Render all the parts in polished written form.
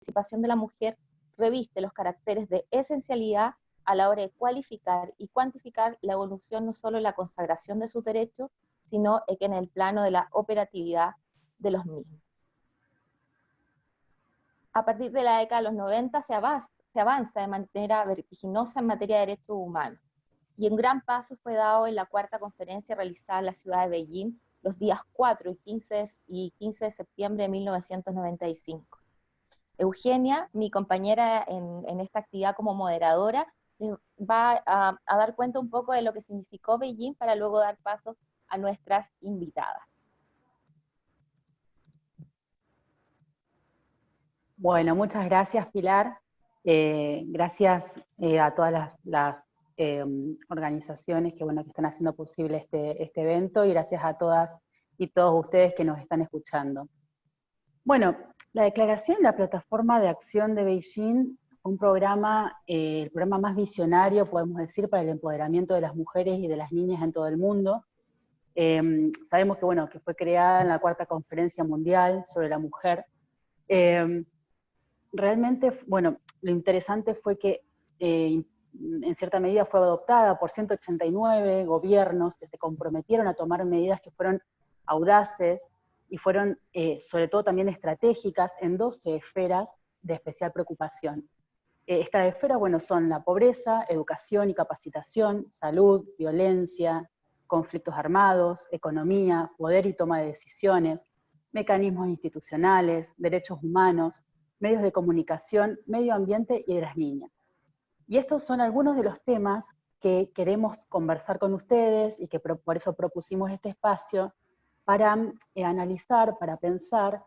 participación de la mujer reviste los caracteres de esencialidad a la hora de cualificar y cuantificar la evolución no solo en la consagración de sus derechos, sino que en el plano de la operatividad de los mismos. A partir de la década de los 90 se avanza de manera vertiginosa en materia de derechos humanos, y un gran paso fue dado en la cuarta conferencia realizada en la ciudad de Beijing los días 4 y 15 de septiembre de 1995. Eugenia, mi compañera en esta actividad como moderadora, les va a dar cuenta un poco de lo que significó Beijing para luego dar paso a nuestras invitadas. Bueno, muchas gracias, Pilar. Gracias a todas las organizaciones que están haciendo posible este evento, y gracias a todas y todos ustedes que nos están escuchando. Bueno, la Declaración de la Plataforma de Acción de Beijing fue un programa, el programa más visionario, podemos decir, para el empoderamiento de las mujeres y de las niñas en todo el mundo. Sabemos que fue creada en la Cuarta Conferencia Mundial sobre la Mujer. Realmente, lo interesante fue que en cierta medida fue adoptada por 189 gobiernos que se comprometieron a tomar medidas que fueron audaces y fueron sobre todo también estratégicas en 12 esferas de especial preocupación. Estas esferas, son la pobreza, educación y capacitación, salud, violencia, conflictos armados, economía, poder y toma de decisiones, mecanismos institucionales, derechos humanos, medios de comunicación, medio ambiente y de las niñas. Y estos son algunos de los temas que queremos conversar con ustedes y que por eso propusimos este espacio para analizar, para pensar,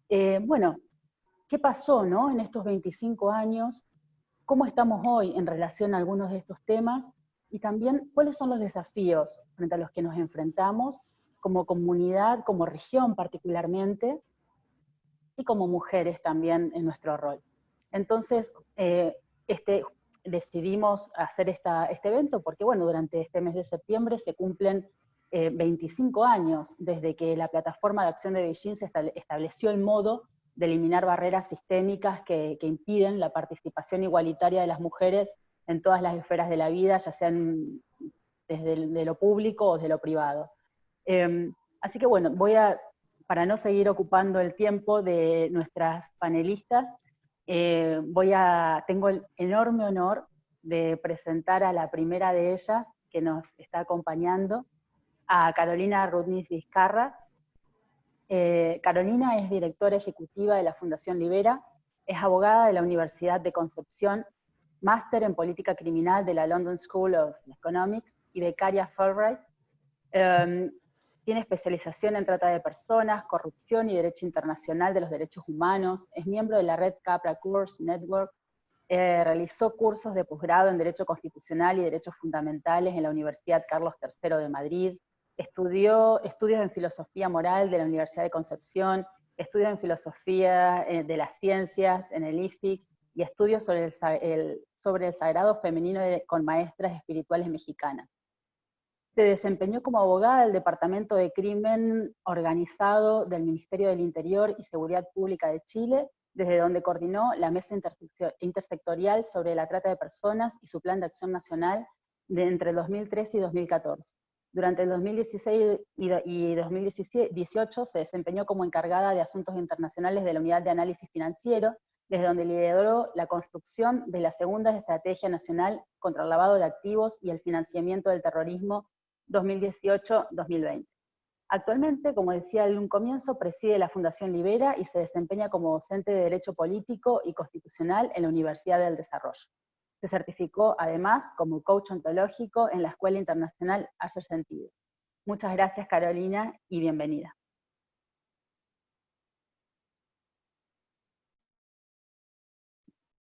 ¿qué pasó, no, en estos 25 años? ¿Cómo estamos hoy en relación a algunos de estos temas? Y también, ¿cuáles son los desafíos frente a los que nos enfrentamos como comunidad, como región particularmente, y como mujeres también en nuestro rol? Entonces, decidimos hacer este evento porque, durante este mes de septiembre se cumplen 25 años desde que la Plataforma de Acción de Beijing se estableció el modo de eliminar barreras sistémicas que impiden la participación igualitaria de las mujeres en todas las esferas de la vida, ya sean desde lo público o desde lo privado. Así que para no seguir ocupando el tiempo de nuestras panelistas, tengo el enorme honor de presentar a la primera de ellas que nos está acompañando, a Carolina Rudnis Vizcarra. Carolina es directora ejecutiva de la Fundación Libera, es abogada de la Universidad de Concepción, máster en política criminal de la London School of Economics y becaria Fulbright. Tiene especialización en trata de personas, corrupción y derecho internacional de los derechos humanos, es miembro de la red Capra Course Network, realizó cursos de posgrado en Derecho Constitucional y Derechos Fundamentales en la Universidad Carlos III de Madrid, estudió estudios en Filosofía Moral de la Universidad de Concepción, estudios en Filosofía de las Ciencias en el IFIC, y estudios sobre el Sagrado Femenino con maestras espirituales mexicanas. Se desempeñó como abogada del Departamento de Crimen Organizado del Ministerio del Interior y Seguridad Pública de Chile, desde donde coordinó la Mesa Intersectorial sobre la Trata de Personas y su Plan de Acción Nacional entre 2013 y 2014. Durante el 2016 y 2018 se desempeñó como encargada de Asuntos Internacionales de la Unidad de Análisis Financiero, desde donde lideró la construcción de la segunda Estrategia Nacional contra el Lavado de Activos y el Financiamiento del Terrorismo 2018-2020. Actualmente, como decía en un comienzo, preside la Fundación Libera y se desempeña como docente de Derecho Político y Constitucional en la Universidad del Desarrollo. Se certificó además como coach ontológico en la Escuela Internacional Hacer Sentido. Muchas gracias, Carolina, y bienvenida.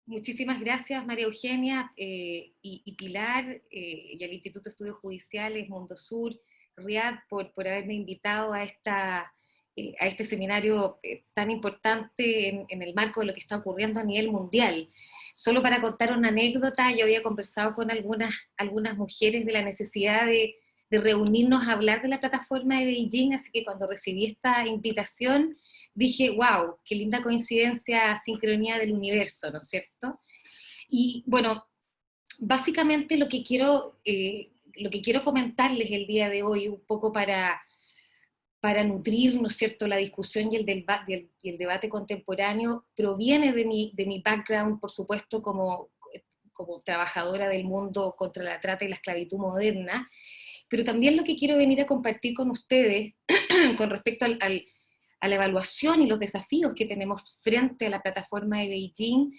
Muchísimas gracias, María Eugenia y Pilar, y al Instituto de Estudios Judiciales Mundo Sur, Riad, por haberme invitado a este seminario tan importante en el marco de lo que está ocurriendo a nivel mundial. Solo para contar una anécdota, yo había conversado con algunas mujeres de la necesidad de reunirnos a hablar de la plataforma de Beijing, así que cuando recibí esta invitación dije, wow, qué linda coincidencia, sincronía del universo, ¿no es cierto? Y bueno, básicamente lo que quiero comentarles el día de hoy, un poco para nutrir, ¿no es cierto?, la discusión y el debate contemporáneo, proviene de mi background, por supuesto, como trabajadora del mundo contra la trata y la esclavitud moderna, pero también lo que quiero venir a compartir con ustedes con respecto a la evaluación y los desafíos que tenemos frente a la plataforma de Beijing,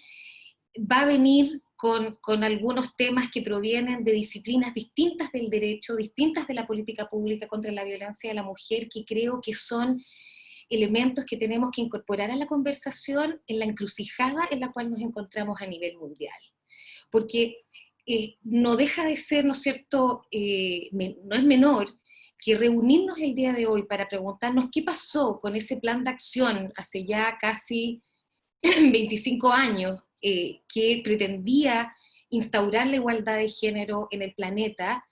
va a venir con algunos temas que provienen de disciplinas distintas del derecho, distintas de la política pública contra la violencia de la mujer, que creo que son elementos que tenemos que incorporar a la conversación en la encrucijada en la cual nos encontramos a nivel mundial. Porque no deja de ser, ¿no es cierto?, no es menor que reunirnos el día de hoy para preguntarnos qué pasó con ese plan de acción hace ya casi 25 años, que pretendía instaurar la igualdad de género en el planeta.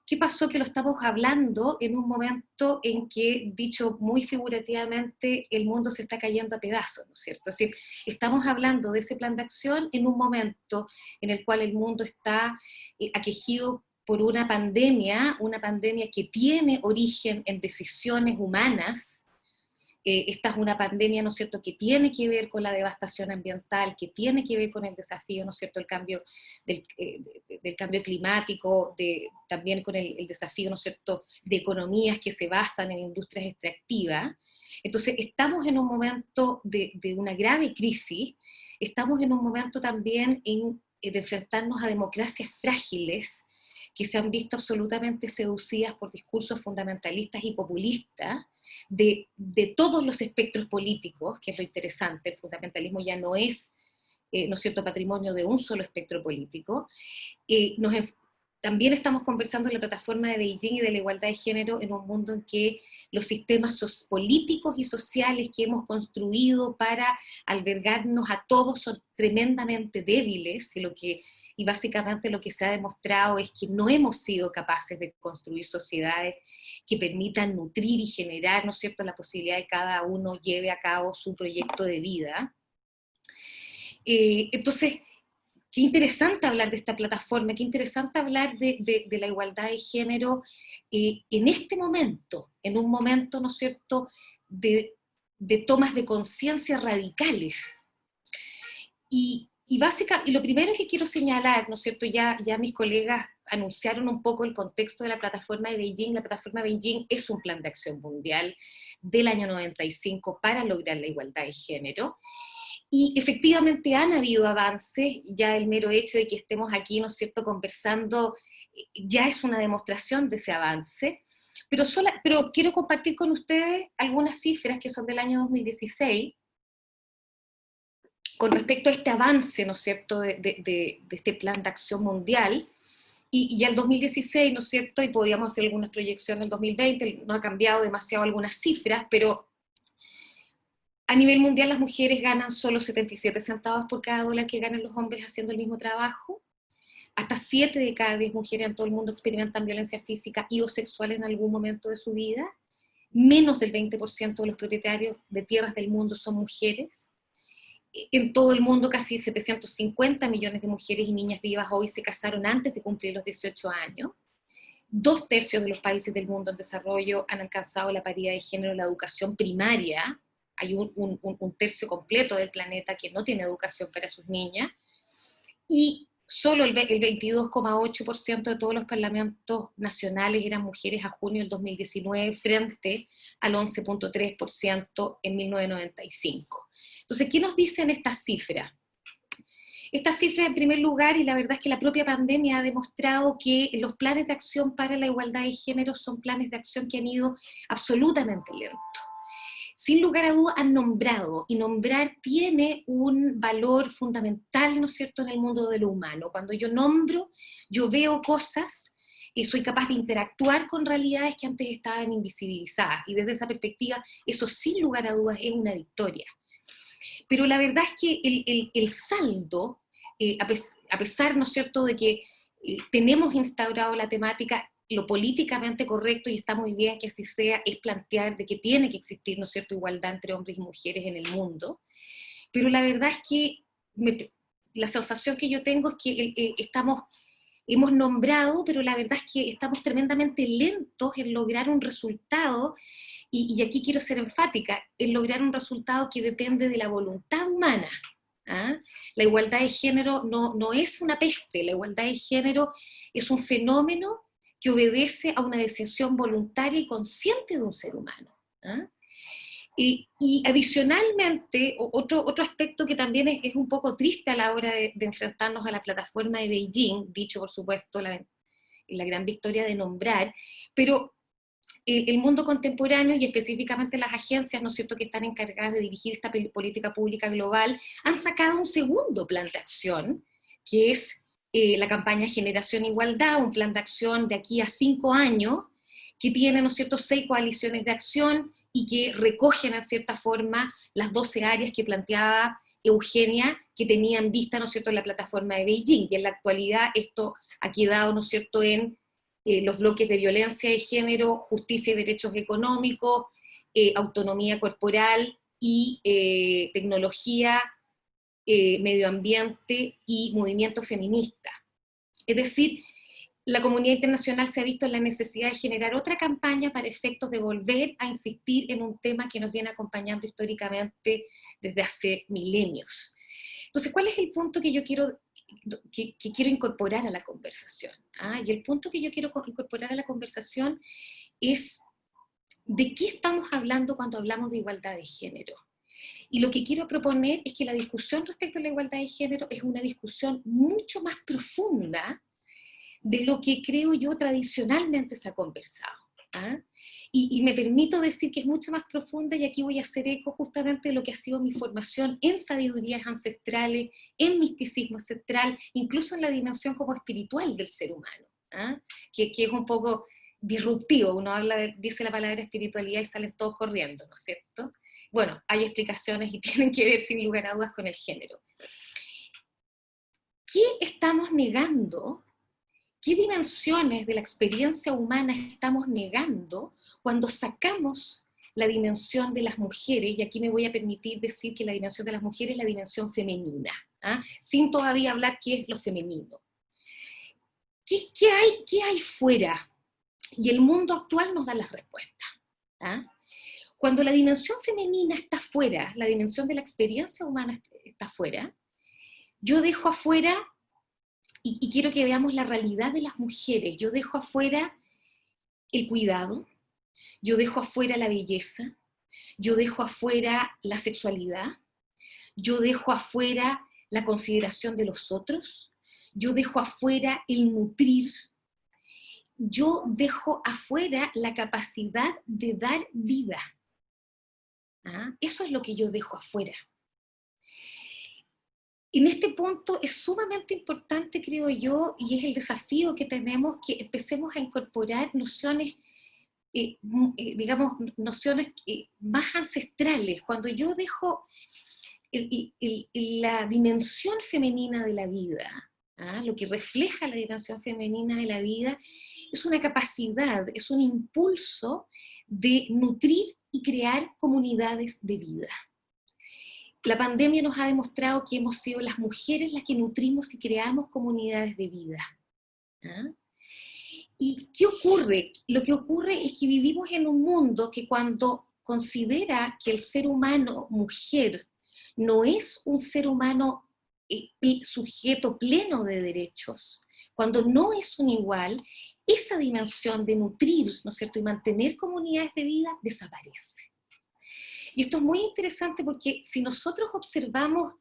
¿Qué pasó? Que lo estamos hablando en un momento en que, dicho muy figurativamente, el mundo se está cayendo a pedazos, ¿no es cierto? Es decir, estamos hablando de ese plan de acción en un momento en el cual el mundo está aquejido por una pandemia que tiene origen en decisiones humanas. Esta es una pandemia, ¿no es cierto?, que tiene que ver con la devastación ambiental, que tiene que ver con el desafío, ¿no es cierto?, del cambio climático, también con el desafío, ¿no es cierto?, de economías que se basan en industrias extractivas. Entonces, estamos en un momento de una grave crisis, estamos en un momento también de enfrentarnos a democracias frágiles, que se han visto absolutamente seducidas por discursos fundamentalistas y populistas de todos los espectros políticos, que es lo interesante. El fundamentalismo ya no es, ¿no es cierto?, patrimonio de un solo espectro político. También estamos conversando en la plataforma de Beijing y de la igualdad de género en un mundo en que los sistemas políticos y sociales que hemos construido para albergarnos a todos son tremendamente débiles, y básicamente lo que se ha demostrado es que no hemos sido capaces de construir sociedades que permitan nutrir y generar, ¿no es cierto?, la posibilidad de que cada uno lleve a cabo su proyecto de vida. Entonces, qué interesante hablar de esta plataforma, qué interesante hablar de la igualdad de género en este momento, en un momento, ¿no es cierto?, de tomas de conciencia radicales. Y lo primero que quiero señalar, ¿no es cierto?, ya mis colegas anunciaron un poco el contexto de la plataforma de Beijing. La plataforma de Beijing es un plan de acción mundial del año 95 para lograr la igualdad de género. Y efectivamente han habido avances, ya el mero hecho de que estemos aquí, ¿no es cierto?, conversando, ya es una demostración de ese avance. Pero quiero compartir con ustedes algunas cifras que son del año 2016, con respecto a este avance, ¿no es cierto?, de este plan de acción mundial, y al 2016, ¿no es cierto?, y podíamos hacer algunas proyecciones del 2020, no ha cambiado demasiado algunas cifras, pero a nivel mundial las mujeres ganan solo 77 centavos por cada dólar que ganan los hombres haciendo el mismo trabajo. Hasta 7 de cada 10 mujeres en todo el mundo experimentan violencia física y o sexual en algún momento de su vida. Menos del 20% de los propietarios de tierras del mundo son mujeres. En todo el mundo casi 750 millones de mujeres y niñas vivas hoy se casaron antes de cumplir los 18 años. 2/3 de los países del mundo en desarrollo han alcanzado la paridad de género en la educación primaria. Hay un tercio completo del planeta que no tiene educación para sus niñas. Y solo el 22,8% de todos los parlamentos nacionales eran mujeres a junio del 2019 frente al 11,3% en 1995. Entonces, ¿qué nos dicen estas cifras? Estas cifras, en primer lugar, y la verdad es que la propia pandemia ha demostrado que los planes de acción para la igualdad de género son planes de acción que han ido absolutamente lentos. Sin lugar a dudas han nombrado, y nombrar tiene un valor fundamental, ¿no es cierto?, en el mundo de lo humano. Cuando yo nombro, yo veo cosas, soy capaz de interactuar con realidades que antes estaban invisibilizadas, y desde esa perspectiva, eso sin lugar a dudas es una victoria. Pero la verdad es que el saldo, a pesar, ¿no es cierto?, de que tenemos instaurado la temática, lo políticamente correcto, y está muy bien que así sea, es plantear de que tiene que existir, ¿no es cierto?, igualdad entre hombres y mujeres en el mundo, pero la verdad es que la sensación que yo tengo es que hemos nombrado, pero la verdad es que estamos tremendamente lentos en lograr un resultado, y aquí quiero ser enfática, en lograr un resultado que depende de la voluntad humana. ¿Ah? La igualdad de género no es una peste, la igualdad de género es un fenómeno que obedece a una decisión voluntaria y consciente de un ser humano. ¿Ah? Y adicionalmente, otro aspecto que también es un poco triste a la hora de enfrentarnos a la plataforma de Beijing, dicho por supuesto la gran victoria de nombrar, pero el mundo contemporáneo y específicamente las agencias, ¿no es cierto?, que están encargadas de dirigir esta política pública global, han sacado un segundo plan de acción, que es la campaña Generación Igualdad, un plan de acción de aquí a 5 años, que tiene, ¿no es cierto?, 6 coaliciones de acción y que recogen, en cierta forma, las 12 áreas que planteaba Eugenia, que tenía en vista, ¿no es cierto?, en la plataforma de Beijing, y en la actualidad esto ha quedado, ¿no es cierto?, en los bloques de violencia de género, justicia y derechos económicos, autonomía corporal y tecnología, medio ambiente y movimiento feminista. Es decir, la comunidad internacional se ha visto en la necesidad de generar otra campaña para efectos de volver a insistir en un tema que nos viene acompañando históricamente desde hace milenios. Entonces, ¿cuál es el punto que yo quiero incorporar a la conversación? Y el punto que yo quiero incorporar a la conversación es de qué estamos hablando cuando hablamos de igualdad de género. Y lo que quiero proponer es que la discusión respecto a la igualdad de género es una discusión mucho más profunda de lo que creo yo tradicionalmente se ha conversado. Y me permito decir que es mucho más profunda, y aquí voy a hacer eco justamente de lo que ha sido mi formación en sabidurías ancestrales, en misticismo ancestral, incluso en la dimensión como espiritual del ser humano, que es un poco disruptivo. Uno dice la palabra espiritualidad y salen todos corriendo, ¿no es cierto? Bueno, hay explicaciones y tienen que ver sin lugar a dudas con el género. ¿Qué estamos negando? ¿Qué dimensiones de la experiencia humana estamos negando cuando sacamos la dimensión de las mujeres? Y aquí me voy a permitir decir que la dimensión de las mujeres es la dimensión femenina, sin todavía hablar qué es lo femenino. ¿Qué hay fuera? Y el mundo actual nos da las respuestas. Cuando la dimensión femenina está fuera, la dimensión de la experiencia humana está fuera, yo dejo afuera, y quiero que veamos la realidad de las mujeres, yo dejo afuera el cuidado, yo dejo afuera la belleza, yo dejo afuera la sexualidad, yo dejo afuera la consideración de los otros, yo dejo afuera el nutrir, yo dejo afuera la capacidad de dar vida. Eso es lo que yo dejo afuera. En este punto es sumamente importante, creo yo, y es el desafío que tenemos, que empecemos a incorporar nociones, digamos, nociones más ancestrales. Cuando yo dejo la dimensión femenina de la vida, lo que refleja la dimensión femenina de la vida, es una capacidad, es un impulso de nutrir y crear comunidades de vida. La pandemia nos ha demostrado que hemos sido las mujeres las que nutrimos y creamos comunidades de vida. ¿Y qué ocurre? Lo que ocurre es que vivimos en un mundo que, cuando considera que el ser humano, mujer, no es un ser humano sujeto pleno de derechos, cuando no es un igual, esa dimensión de nutrir, ¿no es cierto?, y mantener comunidades de vida desaparece. Y esto es muy interesante porque si nosotros observamos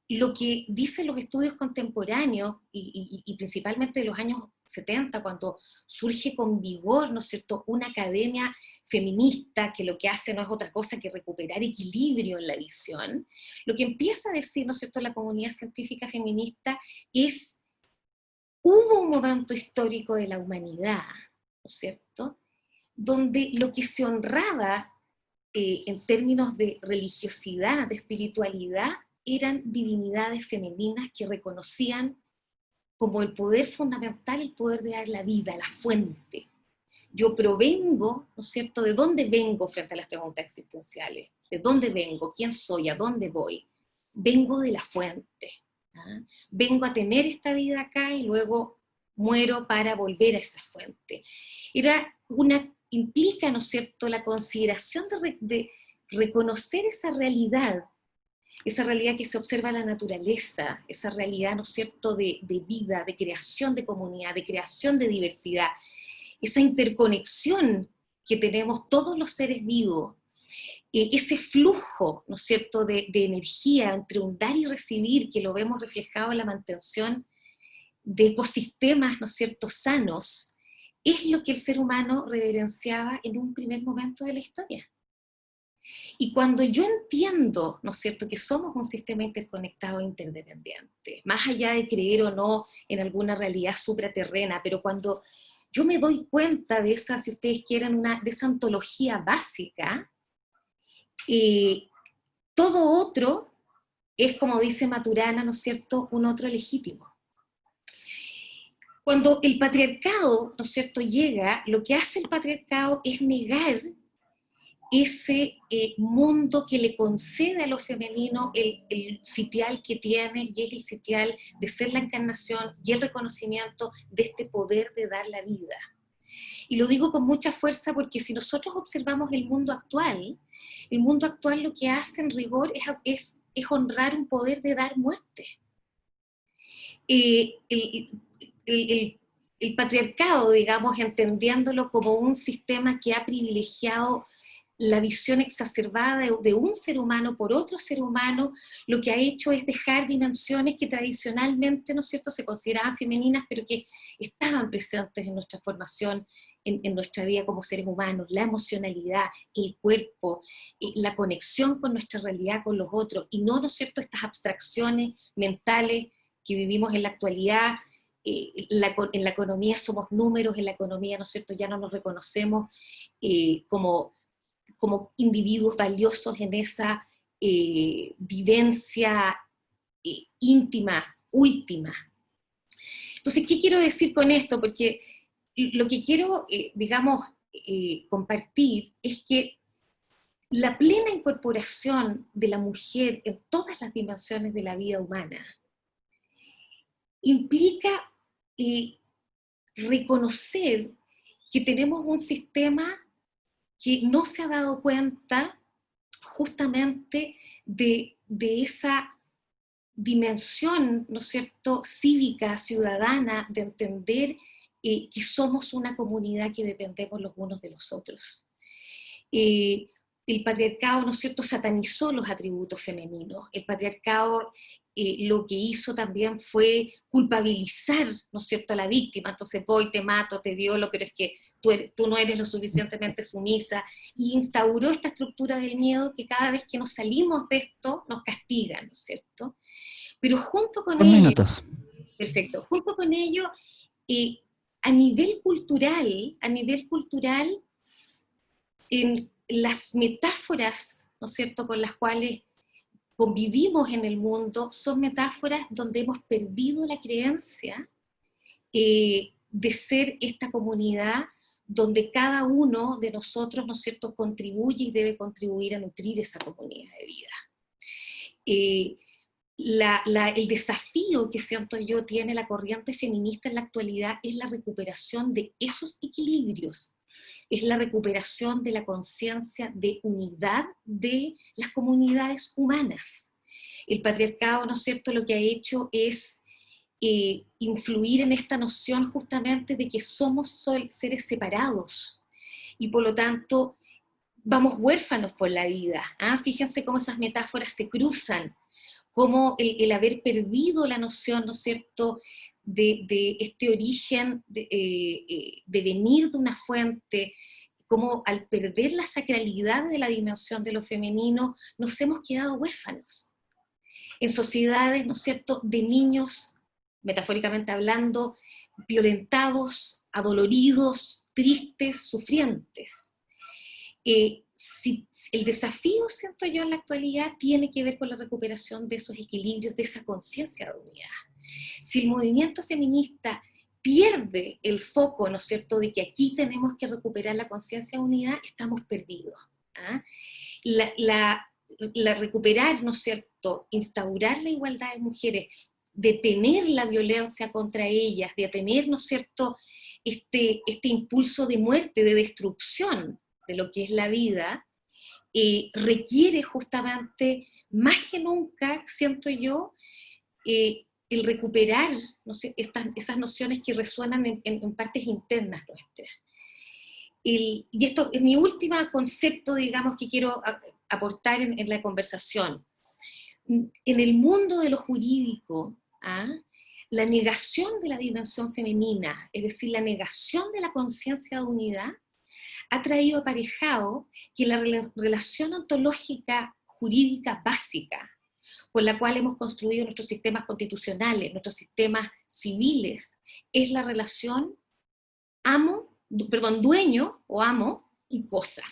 lo que dicen los estudios contemporáneos, y principalmente de los años 70, cuando surge con vigor, ¿no es cierto?, una academia feminista que lo que hace no es otra cosa que recuperar equilibrio en la visión, lo que empieza a decir, ¿no es cierto?, la comunidad científica feminista es: hubo un momento histórico de la humanidad, ¿no es cierto?, donde lo que se honraba en términos de religiosidad, de espiritualidad, eran divinidades femeninas que reconocían como el poder fundamental, el poder de dar la vida, la fuente. Yo provengo, ¿no es cierto?, ¿de dónde vengo frente a las preguntas existenciales? ¿De dónde vengo? ¿Quién soy? ¿A dónde voy? Vengo de la fuente. ¿Ah? Vengo a tener esta vida acá y luego muero para volver a esa fuente. Implica, ¿no es cierto?, la consideración de reconocer esa realidad que se observa en la naturaleza, esa realidad, ¿no es cierto?, de vida, de creación de comunidad, de creación de diversidad, esa interconexión que tenemos todos los seres vivos, ese flujo, ¿no es cierto?, de energía entre un dar y recibir, que lo vemos reflejado en la mantención de ecosistemas, ¿no es cierto?, sanos, es lo que el ser humano reverenciaba en un primer momento de la historia. Y cuando yo entiendo, ¿no es cierto?, que somos un sistema interconectado e interdependiente, más allá de creer o no en alguna realidad supraterrena, pero cuando yo me doy cuenta de esa, si ustedes quieren, de esa ontología básica, todo otro es, como dice Maturana, ¿no es cierto?, un otro legítimo. Cuando el patriarcado, ¿no es cierto?, llega, lo que hace el patriarcado es negar ese mundo que le concede a lo femenino el sitial que tiene, y es el sitial de ser la encarnación y el reconocimiento de este poder de dar la vida. Y lo digo con mucha fuerza porque si nosotros observamos el mundo actual lo que hace en rigor es honrar un poder de dar muerte. El patriarcado, digamos, entendiéndolo como un sistema que ha privilegiado la visión exacerbada de un ser humano por otro ser humano, lo que ha hecho es dejar dimensiones que tradicionalmente, ¿no es cierto?, se consideraban femeninas, pero que estaban presentes en nuestra formación, en nuestra vida como seres humanos, la emocionalidad, el cuerpo, la conexión con nuestra realidad, con los otros, y no, ¿no es cierto?, estas abstracciones mentales que vivimos en la actualidad. En la economía somos números, en la economía, ¿no es cierto?, ya no nos reconocemos como individuos valiosos en esa vivencia íntima, última. Entonces, ¿qué quiero decir con esto? Porque lo que quiero, digamos, compartir es que la plena incorporación de la mujer en todas las dimensiones de la vida humana implica reconocer que tenemos un sistema que no se ha dado cuenta justamente de esa dimensión, ¿no es cierto?, cívica, ciudadana, de entender que somos una comunidad que dependemos los unos de los otros. El patriarcado, ¿no es cierto?, satanizó los atributos femeninos. El patriarcado lo que hizo también fue culpabilizar, ¿no es cierto?, a la víctima. Entonces voy, te mato, te violo, pero es que tú no eres lo suficientemente sumisa. Y instauró esta estructura del miedo que cada vez que nos salimos de esto nos castigan, ¿no es cierto? Pero junto con 2 ello, minutos. perfecto, junto con ello, a nivel cultural, en las metáforas, ¿no es cierto?, con las cuales convivimos en el mundo, son metáforas donde hemos perdido la creencia de ser esta comunidad donde cada uno de nosotros, ¿no es cierto?, contribuye y debe contribuir a nutrir esa comunidad de vida. El desafío que siento yo tiene la corriente feminista en la actualidad es la recuperación de esos equilibrios, es la recuperación de la conciencia de unidad de las comunidades humanas. El patriarcado, ¿no es cierto?, lo que ha hecho es influir en esta noción justamente de que somos seres separados y por lo tanto vamos huérfanos por la vida. Fíjense cómo esas metáforas se cruzan, cómo el haber perdido la noción, ¿no es cierto?, de este origen, de venir de una fuente, como al perder la sacralidad de la dimensión de lo femenino, nos hemos quedado huérfanos. En sociedades, ¿no es cierto?, de niños, metafóricamente hablando, violentados, adoloridos, tristes, sufrientes. El desafío, siento yo, en la actualidad tiene que ver con la recuperación de esos equilibrios, de esa conciencia de unidad. Si el movimiento feminista pierde el foco, ¿no es cierto?, de que aquí tenemos que recuperar la conciencia de unidad, estamos perdidos. ¿Ah? Recuperar, ¿no es cierto?, instaurar la igualdad de mujeres, detener la violencia contra ellas, detener, ¿no es cierto?, este impulso de muerte, de destrucción de lo que es la vida, requiere justamente, más que nunca, siento yo, el recuperar, no sé, esas nociones que resuenan en partes internas nuestras. Y esto es mi último concepto, digamos, que quiero aportar en la conversación. En el mundo de lo jurídico, la negación de la dimensión femenina, es decir, la negación de la conciencia de unidad, ha traído aparejado que la relación ontológica jurídica básica, con la cual hemos construido nuestros sistemas constitucionales, nuestros sistemas civiles, es la relación dueño o amo y cosa.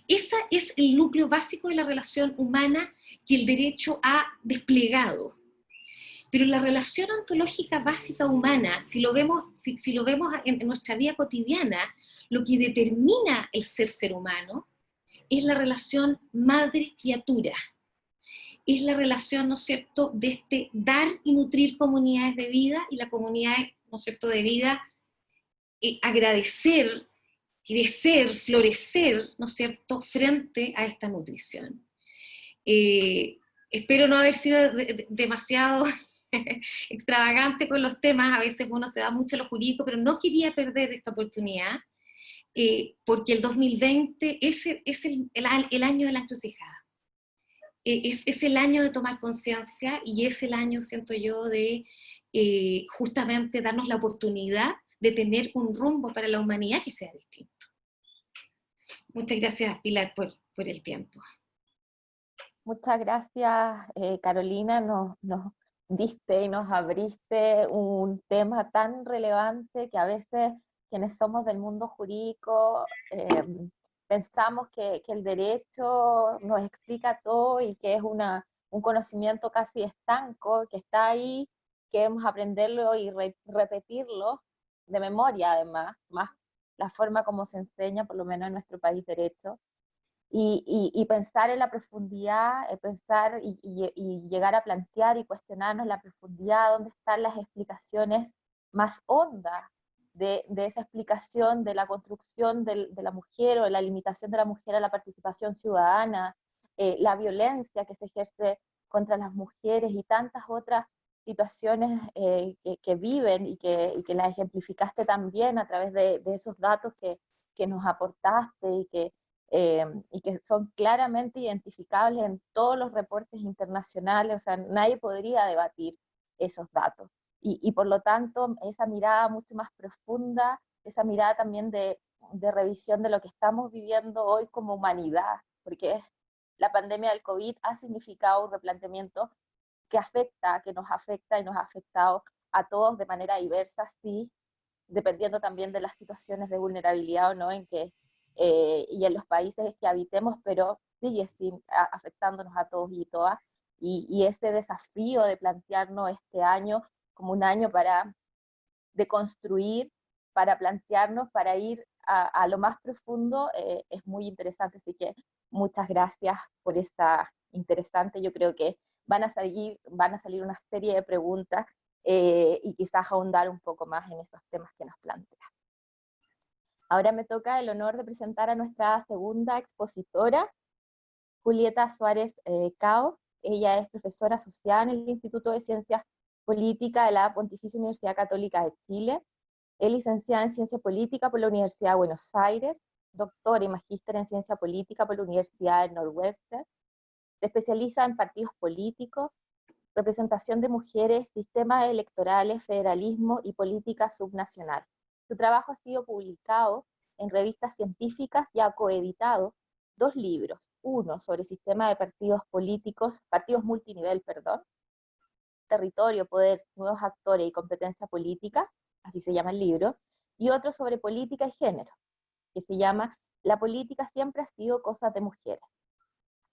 Ese es el núcleo básico de la relación humana que el derecho ha desplegado. Pero la relación ontológica básica humana, si lo vemos en nuestra vida cotidiana, lo que determina el ser humano es la relación madre-criatura. Es la relación, ¿no es cierto?, de este dar y nutrir comunidades de vida, y la comunidad, ¿no es cierto?, de vida, agradecer, crecer, florecer, ¿no es cierto?, frente a esta nutrición. Espero no haber sido demasiado extravagante con los temas, a veces uno se va mucho a lo jurídico, pero no quería perder esta oportunidad, porque el 2020 es el año de la encrucijada. Es el año de tomar conciencia, y es el año, siento yo, de justamente darnos la oportunidad de tener un rumbo para la humanidad que sea distinto. Muchas gracias, Pilar, por el tiempo. Muchas gracias, Carolina, nos diste y nos abriste un tema tan relevante que a veces quienes somos del mundo jurídico pensamos que el derecho nos explica todo y que es un conocimiento casi estanco, que está ahí, que debemos aprenderlo y repetirlo de memoria, además, más la forma como se enseña, por lo menos en nuestro país, derecho. Y pensar en la profundidad, pensar y llegar a plantear y cuestionarnos la profundidad, dónde están las explicaciones más hondas de esa explicación de la construcción de la mujer, o de la limitación de la mujer a la participación ciudadana, la violencia que se ejerce contra las mujeres y tantas otras situaciones que viven y que las ejemplificaste también a través de esos datos que nos aportaste y que son claramente identificables en todos los reportes internacionales. O sea, nadie podría debatir esos datos. Y por lo tanto, esa mirada mucho más profunda, esa mirada también de revisión de lo que estamos viviendo hoy como humanidad, porque la pandemia del COVID ha significado un replanteamiento que nos afecta y nos ha afectado a todos de manera diversa, sí, dependiendo también de las situaciones de vulnerabilidad o no y en los países que habitemos, pero sigue afectándonos a todos y todas, y ese desafío de plantearnos este año como un año de construir, para plantearnos, para ir a lo más profundo, es muy interesante, así que muchas gracias por esta interesante. Yo creo que van a salir una serie de preguntas y quizás ahondar un poco más en esos temas que nos planteas. Ahora me toca el honor de presentar a nuestra segunda expositora, Julieta Suárez Cao. Ella es profesora asociada en el Instituto de Ciencias Políticas de la Pontificia Universidad Católica de Chile. Es licenciada en Ciencia Política por la Universidad de Buenos Aires, doctora y magíster en Ciencia Política por la Universidad de Northwestern. Se especializa en partidos políticos, representación de mujeres, sistemas electorales, federalismo y política subnacional. Su trabajo ha sido publicado en revistas científicas y ha coeditado 2 libros, uno sobre sistema de partidos multinivel, Territorio, Poder, Nuevos Actores y Competencia Política, así se llama el libro, y otro sobre política y género, que se llama La política siempre ha sido cosa de mujeres.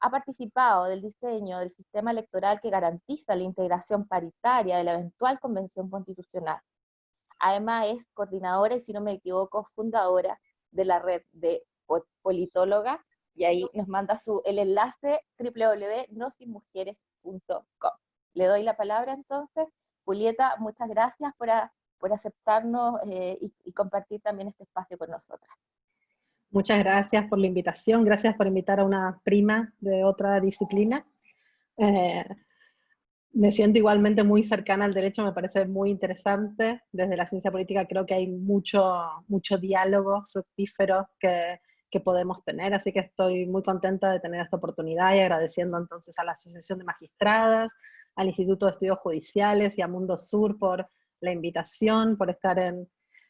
ha participado del diseño del sistema electoral que garantiza la integración paritaria de la eventual convención constitucional. Además es coordinadora y, si no me equivoco, fundadora de la red de politóloga, y ahí nos manda el enlace www.nosinmujeres.com. Le doy la palabra entonces. Julieta, muchas gracias por aceptarnos y compartir también este espacio con nosotras. Muchas gracias por la invitación, gracias por invitar a una prima de otra disciplina. Me siento igualmente muy cercana al derecho, me parece muy interesante. Desde la ciencia política creo que hay mucho diálogo fructífero que podemos tener, así que estoy muy contenta de tener esta oportunidad y agradeciendo entonces a la Asociación de Magistradas, al Instituto de Estudios Judiciales y a Mundo Sur por la invitación, por estar en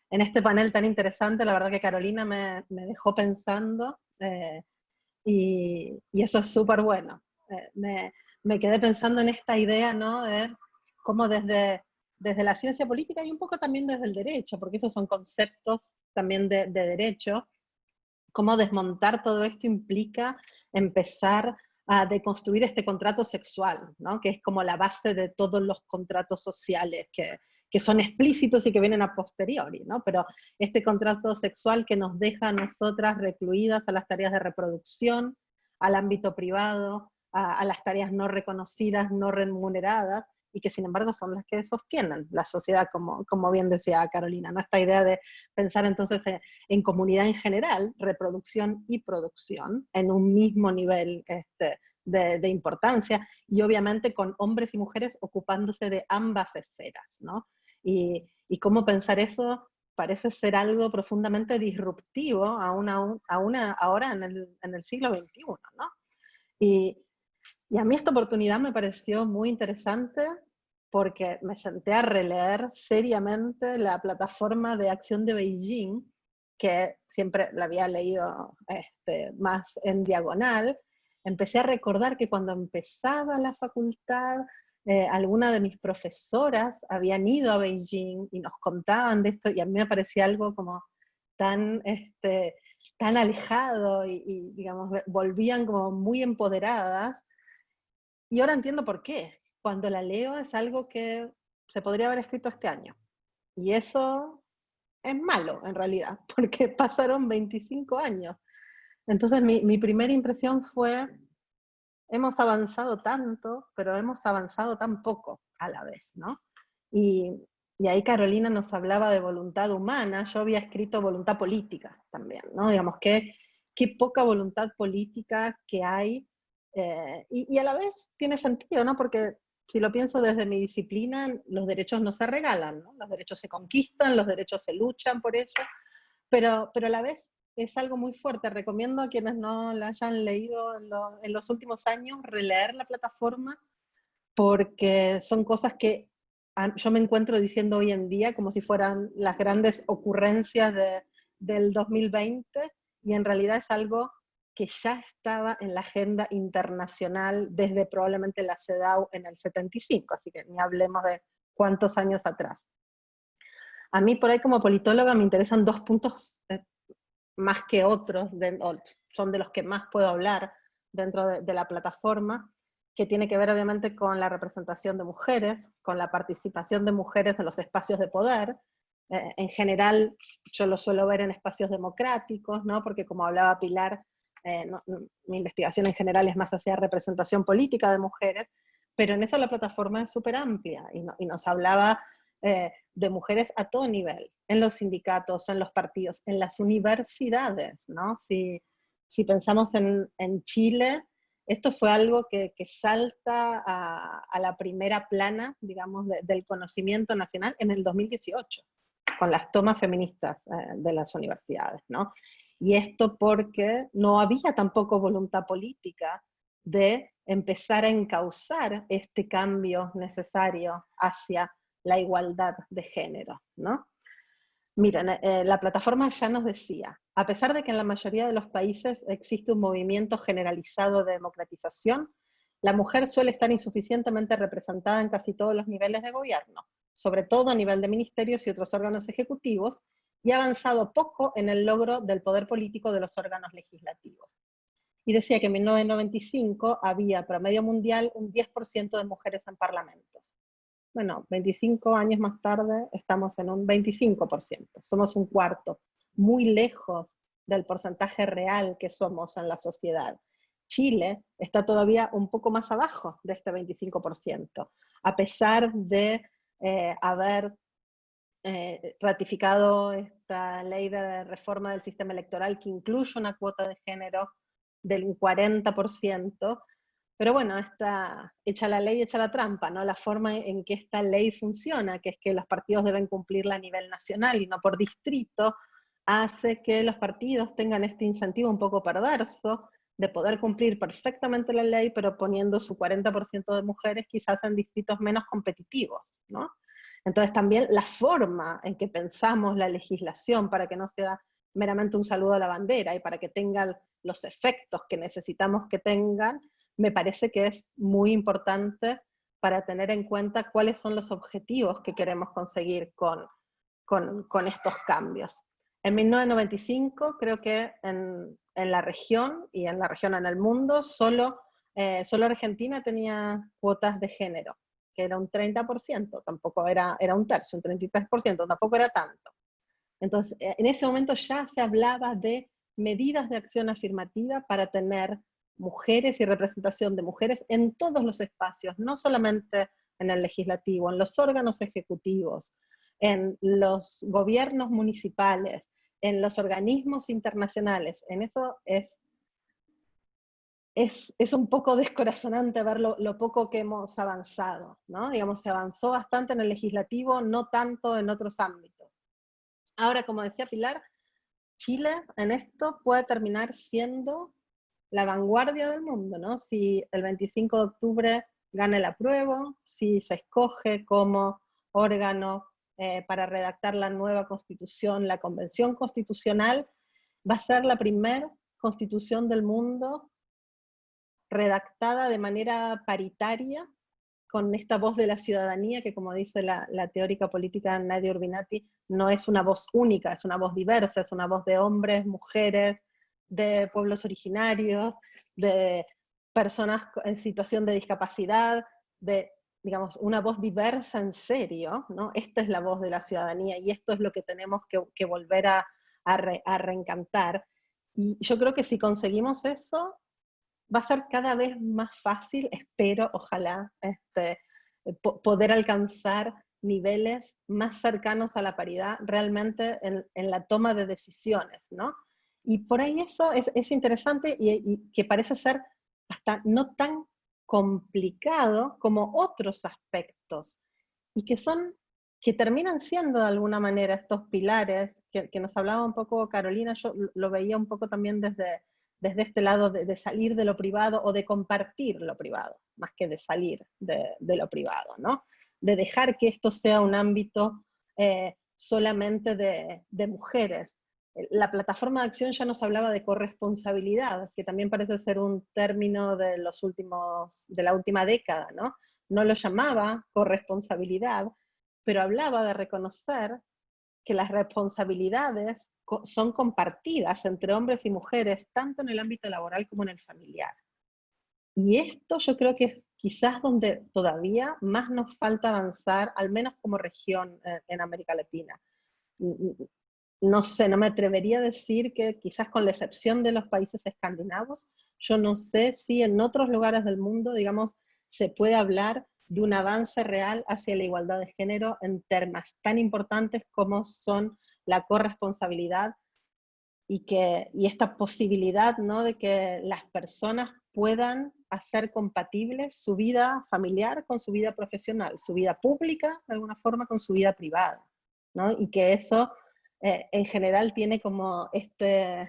este panel tan interesante. La verdad que Carolina me dejó pensando y eso es súper bueno. Me quedé pensando en esta idea, ¿no? De cómo desde la ciencia política y un poco también desde el derecho, porque esos son conceptos también de derecho, cómo desmontar todo esto implica empezar a deconstruir este contrato sexual, ¿no? Que es como la base de todos los contratos sociales que son explícitos y que vienen a posteriori, ¿no? Pero este contrato sexual que nos deja a nosotras recluidas a las tareas de reproducción, al ámbito privado, a las tareas no reconocidas, no remuneradas, y que sin embargo son las que sostienen la sociedad, como bien decía Carolina, ¿no? Esta idea de pensar entonces en comunidad en general, reproducción y producción, en un mismo nivel de importancia, y obviamente con hombres y mujeres ocupándose de ambas esferas, ¿no? Y cómo pensar eso parece ser algo profundamente disruptivo ahora en el siglo XXI, ¿no? Y a mí esta oportunidad me pareció muy interesante porque me senté a releer seriamente la plataforma de acción de Beijing, que siempre la había leído más en diagonal. Empecé a recordar que cuando empezaba la facultad, algunas de mis profesoras habían ido a Beijing y nos contaban de esto, y a mí me parecía algo como tan alejado y digamos, volvían como muy empoderadas. Y ahora entiendo por qué. Cuando la leo es algo que se podría haber escrito este año. Y eso es malo, en realidad, porque pasaron 25 años. Entonces mi primera impresión fue, hemos avanzado tanto, pero hemos avanzado tan poco a la vez, ¿no? Y ahí Carolina nos hablaba de voluntad humana, yo había escrito voluntad política también, ¿no? Digamos, qué poca voluntad política que hay, y a la vez tiene sentido, ¿no? Porque si lo pienso desde mi disciplina, los derechos no se regalan, ¿no? Los derechos se conquistan, los derechos se luchan por ellos, pero a la vez es algo muy fuerte. Recomiendo a quienes no la hayan leído en los últimos años releer la plataforma, porque son cosas que yo me encuentro diciendo hoy en día como si fueran las grandes ocurrencias del 2020, y en realidad es algo que ya estaba en la agenda internacional desde probablemente la CEDAW en el 75, así que ni hablemos de cuántos años atrás. A mí por ahí como politóloga me interesan dos puntos más que otros, son de los que más puedo hablar dentro de la plataforma, que tiene que ver obviamente con la representación de mujeres, con la participación de mujeres en los espacios de poder. En general yo lo suelo ver en espacios democráticos, ¿no? Porque como hablaba Pilar, mi investigación en general es más hacia representación política de mujeres, pero en eso la plataforma es súper amplia y nos hablaba de mujeres a todo nivel, en los sindicatos, en los partidos, en las universidades, ¿no? Si pensamos en Chile, esto fue algo que salta a la primera plana, digamos, del conocimiento nacional en el 2018, con las tomas feministas de las universidades, ¿no? Y esto porque no había tampoco voluntad política de empezar a encauzar este cambio necesario hacia la igualdad de género, ¿no? Miren, la plataforma ya nos decía, a pesar de que en la mayoría de los países existe un movimiento generalizado de democratización, la mujer suele estar insuficientemente representada en casi todos los niveles de gobierno, sobre todo a nivel de ministerios y otros órganos ejecutivos, y ha avanzado poco en el logro del poder político de los órganos legislativos. y decía que en 1995 había promedio mundial un 10% de mujeres en parlamentos. Bueno, 25 años más tarde estamos en un 25%, somos un cuarto, muy lejos del porcentaje real que somos en la sociedad. Chile está todavía un poco más abajo de este 25%, a pesar de haber ratificado esta ley de reforma del sistema electoral que incluye una cuota de género del 40%, pero bueno, está hecha la ley, hecha la trampa, ¿no? La forma en que esta ley funciona, que es que los partidos deben cumplirla a nivel nacional y no por distrito, hace que los partidos tengan este incentivo un poco perverso de poder cumplir perfectamente la ley, pero poniendo su 40% de mujeres quizás en distritos menos competitivos, ¿no? Entonces también la forma en que pensamos la legislación para que no sea meramente un saludo a la bandera y para que tengan los efectos que necesitamos que tengan, me parece que es muy importante para tener en cuenta cuáles son los objetivos que queremos conseguir con estos cambios. En 1995 creo que en la región, y en la región en el mundo, solo Argentina tenía cuotas de género, que era un 30%, tampoco era un tercio, un 33%, tampoco era tanto. Entonces, en ese momento ya se hablaba de medidas de acción afirmativa para tener mujeres y representación de mujeres en todos los espacios, no solamente en el legislativo, en los órganos ejecutivos, en los gobiernos municipales, en los organismos internacionales. En eso es un poco descorazonante ver lo poco que hemos avanzado, ¿no? Digamos, se avanzó bastante en el legislativo, no tanto en otros ámbitos. Ahora, como decía Pilar, Chile en esto puede terminar siendo la vanguardia del mundo, ¿no? Si el 25 de octubre gana el apruebo, si se escoge como órgano para redactar la nueva constitución, la convención constitucional, va a ser la primera constitución del mundo redactada de manera paritaria, con esta voz de la ciudadanía, que como dice la teórica política Nadia Urbinati, no es una voz única, es una voz diversa, es una voz de hombres, mujeres, de pueblos originarios, de personas en situación de discapacidad, de, digamos, una voz diversa en serio, ¿no? Esta es la voz de la ciudadanía y esto es lo que tenemos que volver a reencantar. Y yo creo que si conseguimos eso, va a ser cada vez más fácil, espero, ojalá, poder alcanzar niveles más cercanos a la paridad realmente en la toma de decisiones, ¿no? Y por ahí eso es interesante y que parece ser hasta no tan complicado como otros aspectos, y que terminan siendo de alguna manera estos pilares que nos hablaba un poco Carolina. Yo lo veía un poco también desde este lado de salir de lo privado o de compartir lo privado, más que de salir de lo privado, ¿no? De dejar que esto sea un ámbito solamente de mujeres. La plataforma de acción ya nos hablaba de corresponsabilidad, que también parece ser un término de la última década, ¿no? No lo llamaba corresponsabilidad, pero hablaba de reconocer que las responsabilidades son compartidas entre hombres y mujeres, tanto en el ámbito laboral como en el familiar. Y esto yo creo que es quizás donde todavía más nos falta avanzar, al menos como región en América Latina. No sé, no me atrevería a decir que quizás con la excepción de los países escandinavos, yo no sé si en otros lugares del mundo, digamos, se puede hablar de un avance real hacia la igualdad de género en temas tan importantes como son la corresponsabilidad y esta posibilidad, ¿no?, de que las personas puedan hacer compatibles su vida familiar con su vida profesional, su vida pública de alguna forma con su vida privada, ¿no? Y que eso en general tiene como este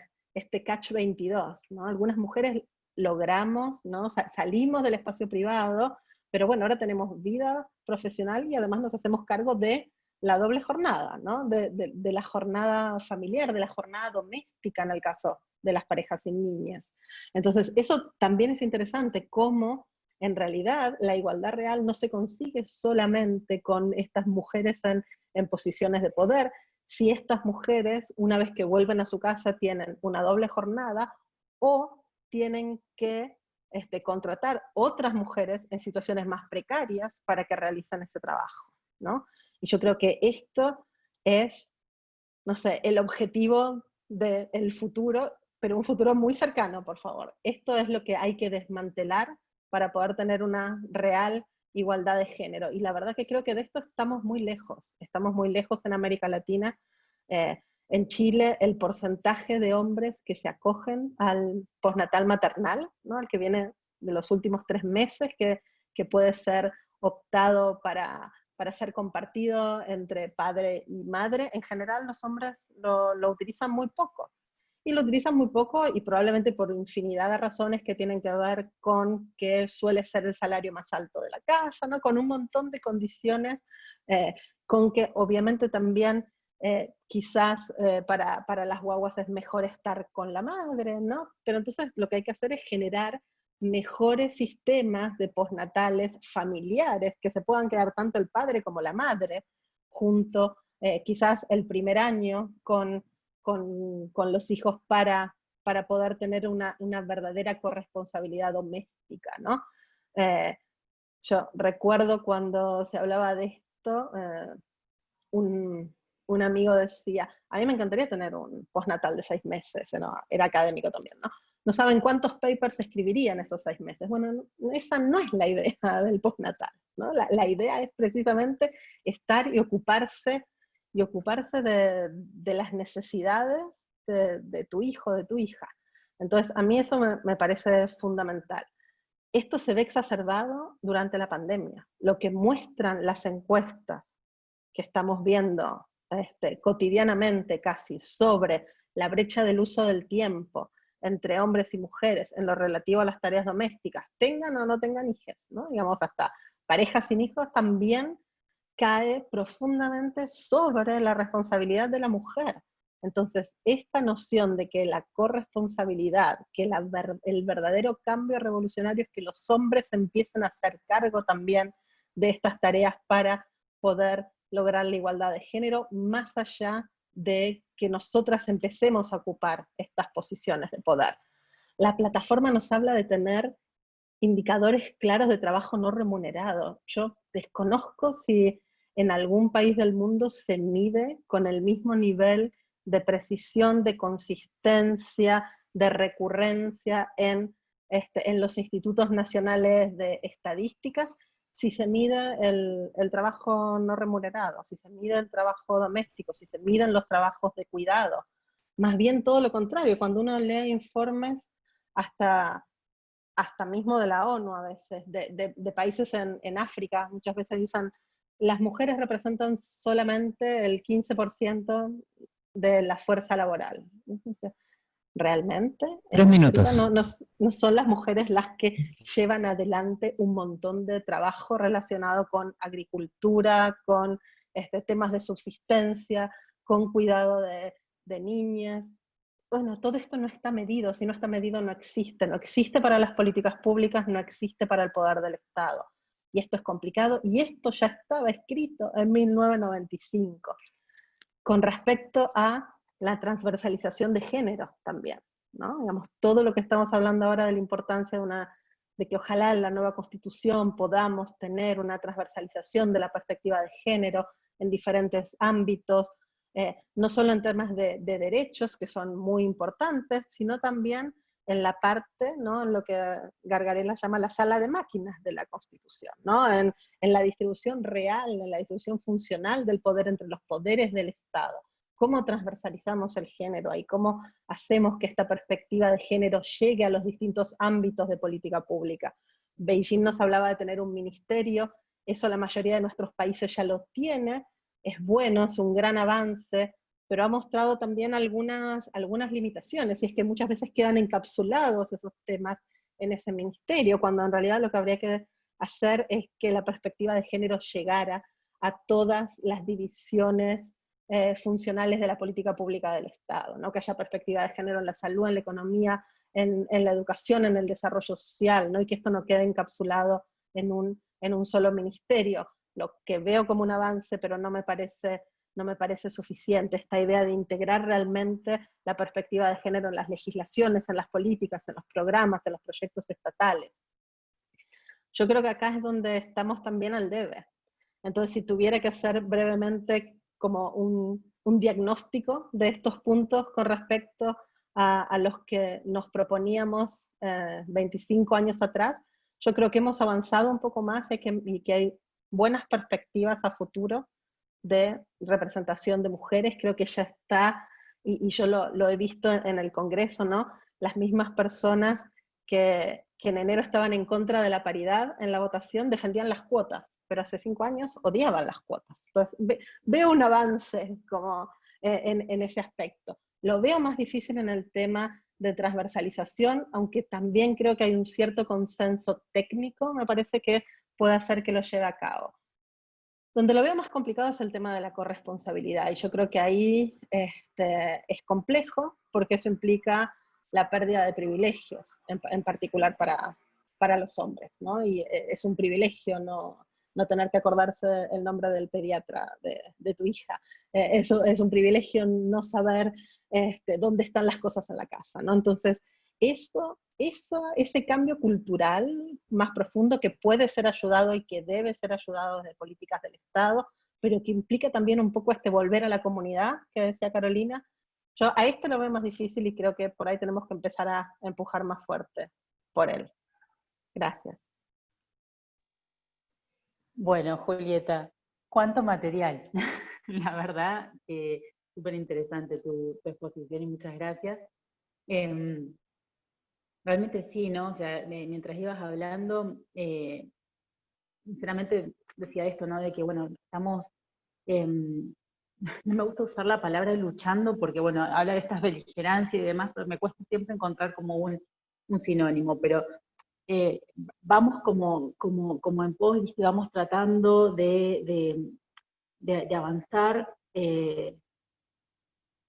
catch 22, ¿no? Algunas mujeres logramos, ¿no? Salimos del espacio privado, pero bueno, ahora tenemos vida profesional y además nos hacemos cargo de la doble jornada, ¿no? De la jornada familiar, de la jornada doméstica en el caso de las parejas sin niñas. Entonces, eso también es interesante, cómo en realidad la igualdad real no se consigue solamente con estas mujeres en posiciones de poder. Si estas mujeres, una vez que vuelven a su casa, tienen una doble jornada, o tienen que contratar otras mujeres en situaciones más precarias para que realicen ese trabajo, ¿no? Y yo creo que esto es, no sé, el objetivo del futuro, pero un futuro muy cercano, por favor. Esto es lo que hay que desmantelar para poder tener una real igualdad de género. Y la verdad que creo que de esto estamos muy lejos en América Latina. En Chile, el porcentaje de hombres que se acogen al postnatal maternal, ¿no? Al que viene de los últimos 3 meses, que puede ser optado para ser compartido entre padre y madre, en general los hombres lo utilizan muy poco. Y lo utilizan muy poco y probablemente por infinidad de razones que tienen que ver con que suele ser el salario más alto de la casa, ¿no? Con un montón de condiciones, con que obviamente también quizás para las guaguas es mejor estar con la madre, ¿no? Pero entonces lo que hay que hacer es generar mejores sistemas de postnatales familiares, que se puedan quedar tanto el padre como la madre, junto quizás el primer año con los hijos para poder tener una verdadera corresponsabilidad doméstica, ¿no? Yo recuerdo cuando se hablaba de esto, un amigo decía, a mí me encantaría tener un postnatal de 6 meses, ¿no? Era académico también, ¿no? No saben cuántos papers escribirían esos 6 meses. Bueno, esa no es la idea del postnatal, ¿no? La idea es precisamente estar y ocuparse de las necesidades de tu hijo, de tu hija. Entonces, a mí eso me parece fundamental. Esto se ve exacerbado durante la pandemia. Lo que muestran las encuestas que estamos viendo cotidianamente casi sobre la brecha del uso del tiempo entre hombres y mujeres en lo relativo a las tareas domésticas, tengan o no tengan hijos, ¿no? Digamos, hasta parejas sin hijos también cae profundamente sobre la responsabilidad de la mujer. Entonces, esta noción de que la corresponsabilidad, que el verdadero cambio revolucionario es que los hombres empiecen a hacer cargo también de estas tareas para poder lograr la igualdad de género, más allá de que nosotras empecemos a ocupar estas posiciones de poder. La plataforma nos habla de tener indicadores claros de trabajo no remunerado. Yo desconozco si en algún país del mundo se mide con el mismo nivel de precisión, de consistencia, de recurrencia en los institutos nacionales de estadísticas, si se mide el trabajo no remunerado, si se mide el trabajo doméstico, si se miden los trabajos de cuidado. Más bien todo lo contrario, cuando uno lee informes hasta mismo de la ONU a veces, de países en África, muchas veces dicen, las mujeres representan solamente el 15% de la fuerza laboral. Realmente, 3 en África minutos. no son las mujeres las que llevan adelante un montón de trabajo relacionado con agricultura, con temas de subsistencia, con cuidado de niñas. Bueno, todo esto no está medido, si no está medido no existe para las políticas públicas, no existe para el poder del Estado. Y esto es complicado, y esto ya estaba escrito en 1995, con respecto a la transversalización de género también, ¿no? Digamos, todo lo que estamos hablando ahora de la importancia de que ojalá en la nueva Constitución podamos tener una transversalización de la perspectiva de género en diferentes ámbitos, no solo en temas de derechos, que son muy importantes, sino también en la parte, ¿no? En lo que Gargarella llama la sala de máquinas de la Constitución, ¿no? En la distribución real, en la distribución funcional del poder entre los poderes del Estado. ¿Cómo transversalizamos el género y cómo hacemos que esta perspectiva de género llegue a los distintos ámbitos de política pública? Beijing nos hablaba de tener un ministerio, eso la mayoría de nuestros países ya lo tiene, es bueno, es un gran avance, pero ha mostrado también algunas limitaciones, y es que muchas veces quedan encapsulados esos temas en ese ministerio, cuando en realidad lo que habría que hacer es que la perspectiva de género llegara a todas las divisiones funcionales de la política pública del Estado, ¿no? Que haya perspectiva de género en la salud, en la economía, en la educación, en el desarrollo social, ¿no? Y que esto no quede encapsulado en un solo ministerio. Lo que veo como un avance, pero no me parece no me parece suficiente, esta idea de integrar realmente la perspectiva de género en las legislaciones, en las políticas, en los programas, en los proyectos estatales. Yo creo que acá es donde estamos también al debe. Entonces, si tuviera que hacer brevemente como un diagnóstico de estos puntos con respecto a los que nos proponíamos 25 años atrás, yo creo que hemos avanzado un poco más y que hay buenas perspectivas a futuro de representación de mujeres. Creo que ya está, y yo lo he visto en el Congreso, ¿no? Las mismas personas que en enero estaban en contra de la paridad en la votación defendían las cuotas, pero hace 5 años odiaban las cuotas. Entonces veo un avance como en ese aspecto. Lo veo más difícil en el tema de transversalización, aunque también creo que hay un cierto consenso técnico, me parece que puede hacer que lo lleve a cabo. Donde lo veo más complicado es el tema de la corresponsabilidad, y yo creo que ahí es complejo, porque eso implica la pérdida de privilegios, en particular para los hombres, ¿no? Y es un privilegio no tener que acordarse el nombre del pediatra de tu hija. Eso es un privilegio no saber dónde están las cosas en la casa, ¿no? Entonces, ese cambio cultural más profundo que puede ser ayudado y que debe ser ayudado desde políticas del Estado, pero que implica también un poco volver a la comunidad, que decía Carolina, yo a lo veo más difícil y creo que por ahí tenemos que empezar a empujar más fuerte por él. Gracias. Bueno, Julieta, cuánto material. La verdad, súper interesante tu exposición y muchas gracias. Realmente sí, ¿no? O sea, mientras ibas hablando, sinceramente decía esto, ¿no? De que, bueno, estamos, no me gusta usar la palabra luchando porque, bueno, habla de estas beligerancias y demás, pero me cuesta siempre encontrar como un sinónimo, pero vamos como en pos, ¿viste? Vamos tratando de avanzar,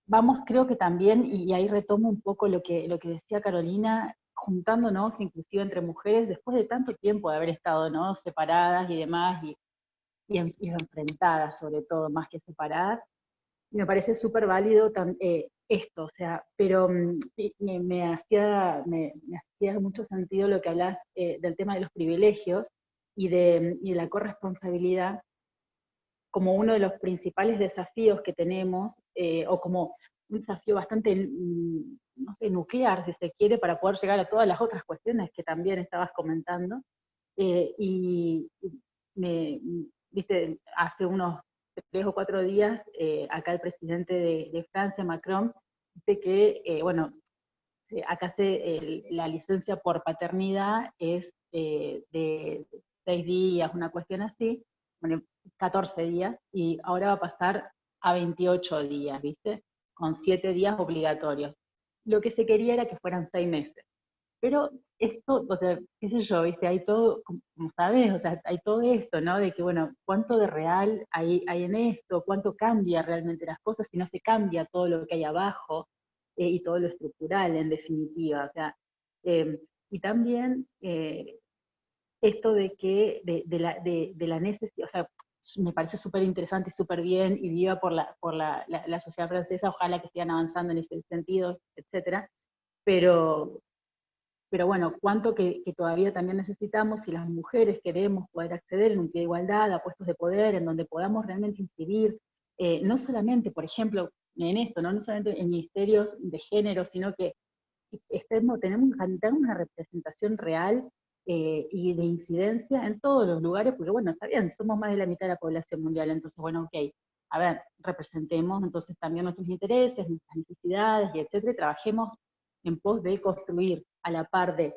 vamos, creo que también, y ahí retomo un poco lo que decía Carolina, juntándonos inclusive entre mujeres, después de tanto tiempo de haber estado, ¿no? Separadas y demás, y enfrentadas sobre todo, más que separadas, y me parece súper válido esto, o sea, pero me hacía mucho sentido lo que hablas del tema de los privilegios y de la corresponsabilidad como uno de los principales desafíos que tenemos, o como un desafío bastante, no sé, nuclear, si se quiere, para poder llegar a todas las otras cuestiones que también estabas comentando. Viste, hace unos 3 o 4 días, acá el presidente de Francia, Macron, dice que, bueno, acá la licencia por paternidad es de 6 días, una cuestión así, bueno, 14 días, y ahora va a pasar a 28 días, ¿viste? Con 7 días obligatorios. Lo que se quería era que fueran 6 meses. Pero esto, o sea, qué sé yo, ¿viste? Hay todo, como sabes, o sea, hay todo esto, ¿no? De que, bueno, ¿cuánto de real hay en esto? ¿Cuánto cambia realmente las cosas si no se cambia todo lo que hay abajo? Y todo lo estructural, en definitiva. O sea, y también esto de que, de la necesidad, o sea, me parece súper interesante y súper bien, y viva por la sociedad francesa, ojalá que sigan avanzando en ese sentido, etcétera, pero bueno, cuánto que todavía también necesitamos si las mujeres queremos poder acceder en un pie de igualdad a puestos de poder, en donde podamos realmente incidir, no solamente, por ejemplo, en esto, no solamente en ministerios de género, sino que tengamos una representación real y de incidencia en todos los lugares, porque bueno, está bien, somos más de la mitad de la población mundial, entonces bueno, ok, a ver, representemos entonces también nuestros intereses, nuestras necesidades, y etcétera, y trabajemos en pos de construir a la par de...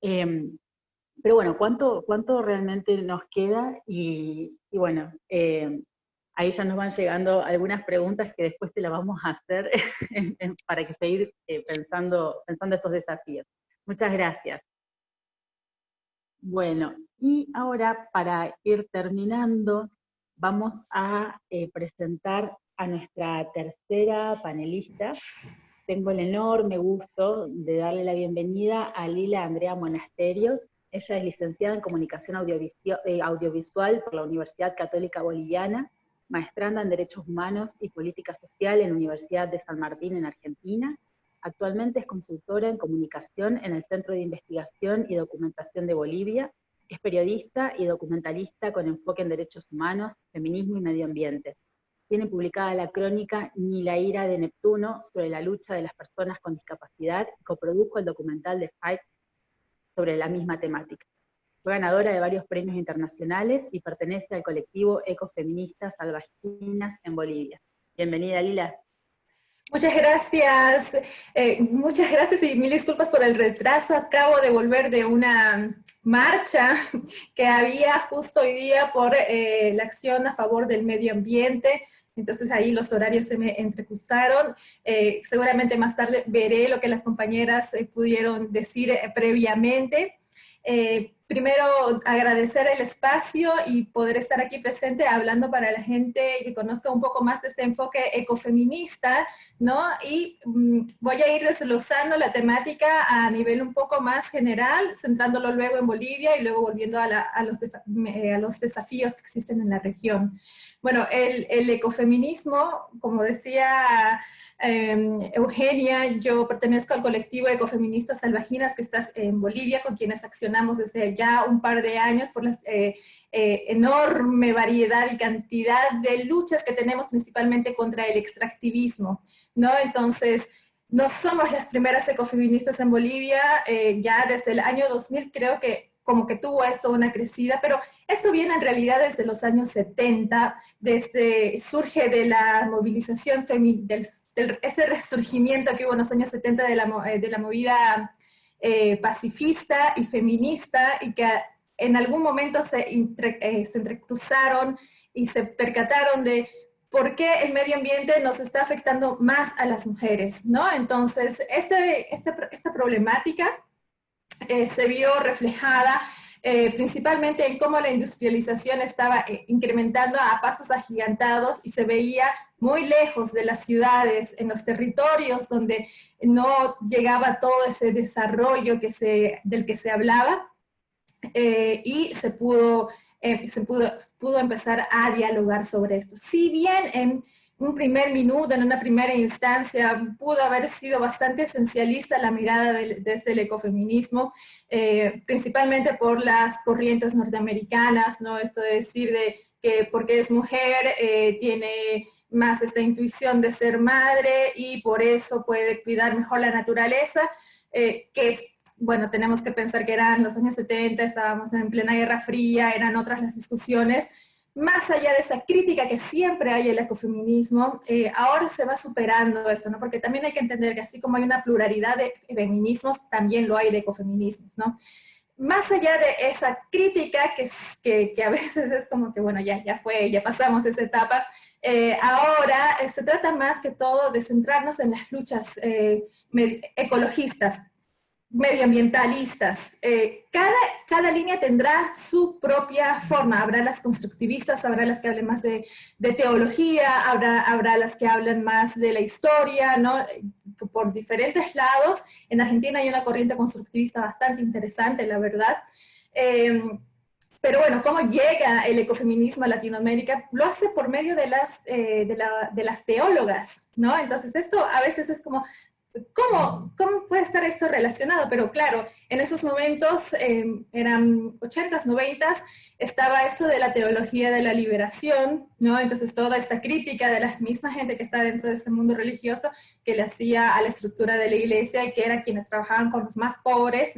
pero bueno, ¿cuánto realmente nos queda? Y bueno, ahí ya nos van llegando algunas preguntas que después te las vamos a hacer para que seguir pensando estos desafíos. Muchas gracias. Bueno, y ahora para ir terminando, vamos a presentar a nuestra tercera panelista. Tengo el enorme gusto de darle la bienvenida a Lila Andrea Monasterios. Ella es licenciada en Comunicación Audiovisual por la Universidad Católica Boliviana, maestranda en Derechos Humanos y Política Social en la Universidad de San Martín en Argentina. Actualmente es consultora en comunicación en el Centro de Investigación y Documentación de Bolivia. Es periodista y documentalista con enfoque en derechos humanos, feminismo y medio ambiente. Tiene publicada la crónica Ni la ira de Neptuno sobre la lucha de las personas con discapacidad y coprodujo el documental de Fight sobre la misma temática. Fue ganadora de varios premios internacionales y pertenece al colectivo Ecofeministas Salvajinas en Bolivia. Bienvenida, Lila. Muchas gracias y mil disculpas por el retraso. Acabo de volver de una marcha que había justo hoy día por la acción a favor del medio ambiente. Entonces ahí los horarios se me entrecruzaron. Seguramente más tarde veré lo que las compañeras pudieron decir previamente. Primero, agradecer el espacio y poder estar aquí presente hablando para la gente que conozca un poco más de este enfoque ecofeminista, ¿no? Y voy a ir desglosando la temática a nivel un poco más general, centrándolo luego en Bolivia y luego volviendo a los desafíos que existen en la región. Bueno, el ecofeminismo, como decía Eugenia, yo pertenezco al colectivo Ecofeministas Salvajinas que está en Bolivia, con quienes accionamos desde ya un par de años por la enorme variedad y cantidad de luchas que tenemos principalmente contra el extractivismo, ¿no? Entonces, no somos las primeras ecofeministas en Bolivia, ya desde el año 2000 creo que como que tuvo eso una crecida, pero eso viene en realidad desde los años 70, surge de la movilización ese resurgimiento que hubo en los años 70 de la movida pacifista y feminista, y que en algún momento se entrecruzaron y se percataron de por qué el medio ambiente nos está afectando más a las mujeres, ¿no? Entonces, esta problemática se vio reflejada principalmente en cómo la industrialización estaba incrementando a pasos agigantados y se veía muy lejos de las ciudades, en los territorios donde no llegaba todo ese desarrollo del que se hablaba, y se pudo empezar a dialogar sobre esto. Si bien en un primer minuto, en una primera instancia, pudo haber sido bastante esencialista la mirada desde el ecofeminismo, principalmente por las corrientes norteamericanas, ¿no? Esto de decir que porque es mujer tiene más esta intuición de ser madre y por eso puede cuidar mejor la naturaleza, que es, bueno, tenemos que pensar que eran los años 70, estábamos en plena Guerra Fría, eran otras las discusiones. Más allá de esa crítica que siempre hay al ecofeminismo, ahora se va superando eso, ¿no? Porque también hay que entender que así como hay una pluralidad de feminismos, también lo hay de ecofeminismos, ¿no? Más allá de esa crítica que a veces es como que, bueno, ya fue, ya pasamos esa etapa, ahora se trata más que todo de centrarnos en las luchas ecologistas, medioambientalistas. Cada línea tendrá su propia forma. Habrá las constructivistas, habrá las que hablen más de teología, habrá las que hablan más de la historia, ¿no? Por diferentes lados. En Argentina hay una corriente constructivista bastante interesante, la verdad. Pero bueno, ¿cómo llega el ecofeminismo a Latinoamérica? Lo hace por medio de las teólogas, ¿no? Entonces esto a veces es como, ¿cómo puede estar esto relacionado? Pero claro, en esos momentos, eran 80s, 90s, estaba esto de la teología de la liberación, ¿no? Entonces toda esta crítica de la misma gente que está dentro de ese mundo religioso que le hacía a la estructura de la iglesia y que eran quienes trabajaban con los más pobres,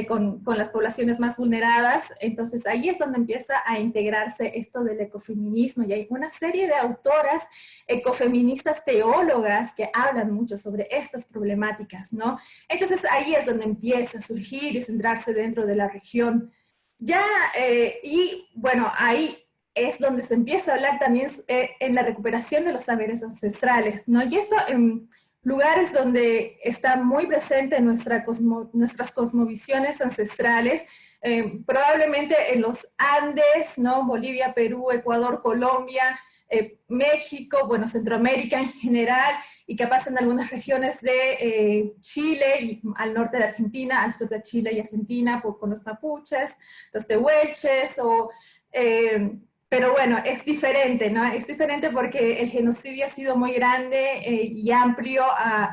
con las poblaciones más vulneradas. Entonces ahí es donde empieza a integrarse esto del ecofeminismo, y hay una serie de autoras ecofeministas teólogas que hablan mucho sobre estas problemáticas, ¿no? Entonces ahí es donde empieza a surgir y centrarse dentro de la región. Y bueno, ahí es donde se empieza a hablar también en la recuperación de los saberes ancestrales, ¿no? Y esto en lugares donde está muy presente nuestras cosmovisiones ancestrales, probablemente en los Andes, ¿no? Bolivia, Perú, Ecuador, Colombia, México, bueno, Centroamérica en general, y capaz en algunas regiones de Chile, y al norte de Argentina, al sur de Chile y Argentina, con los mapuches, los tehuelches, pero bueno, es diferente, ¿no? Es diferente porque el genocidio ha sido muy grande y amplio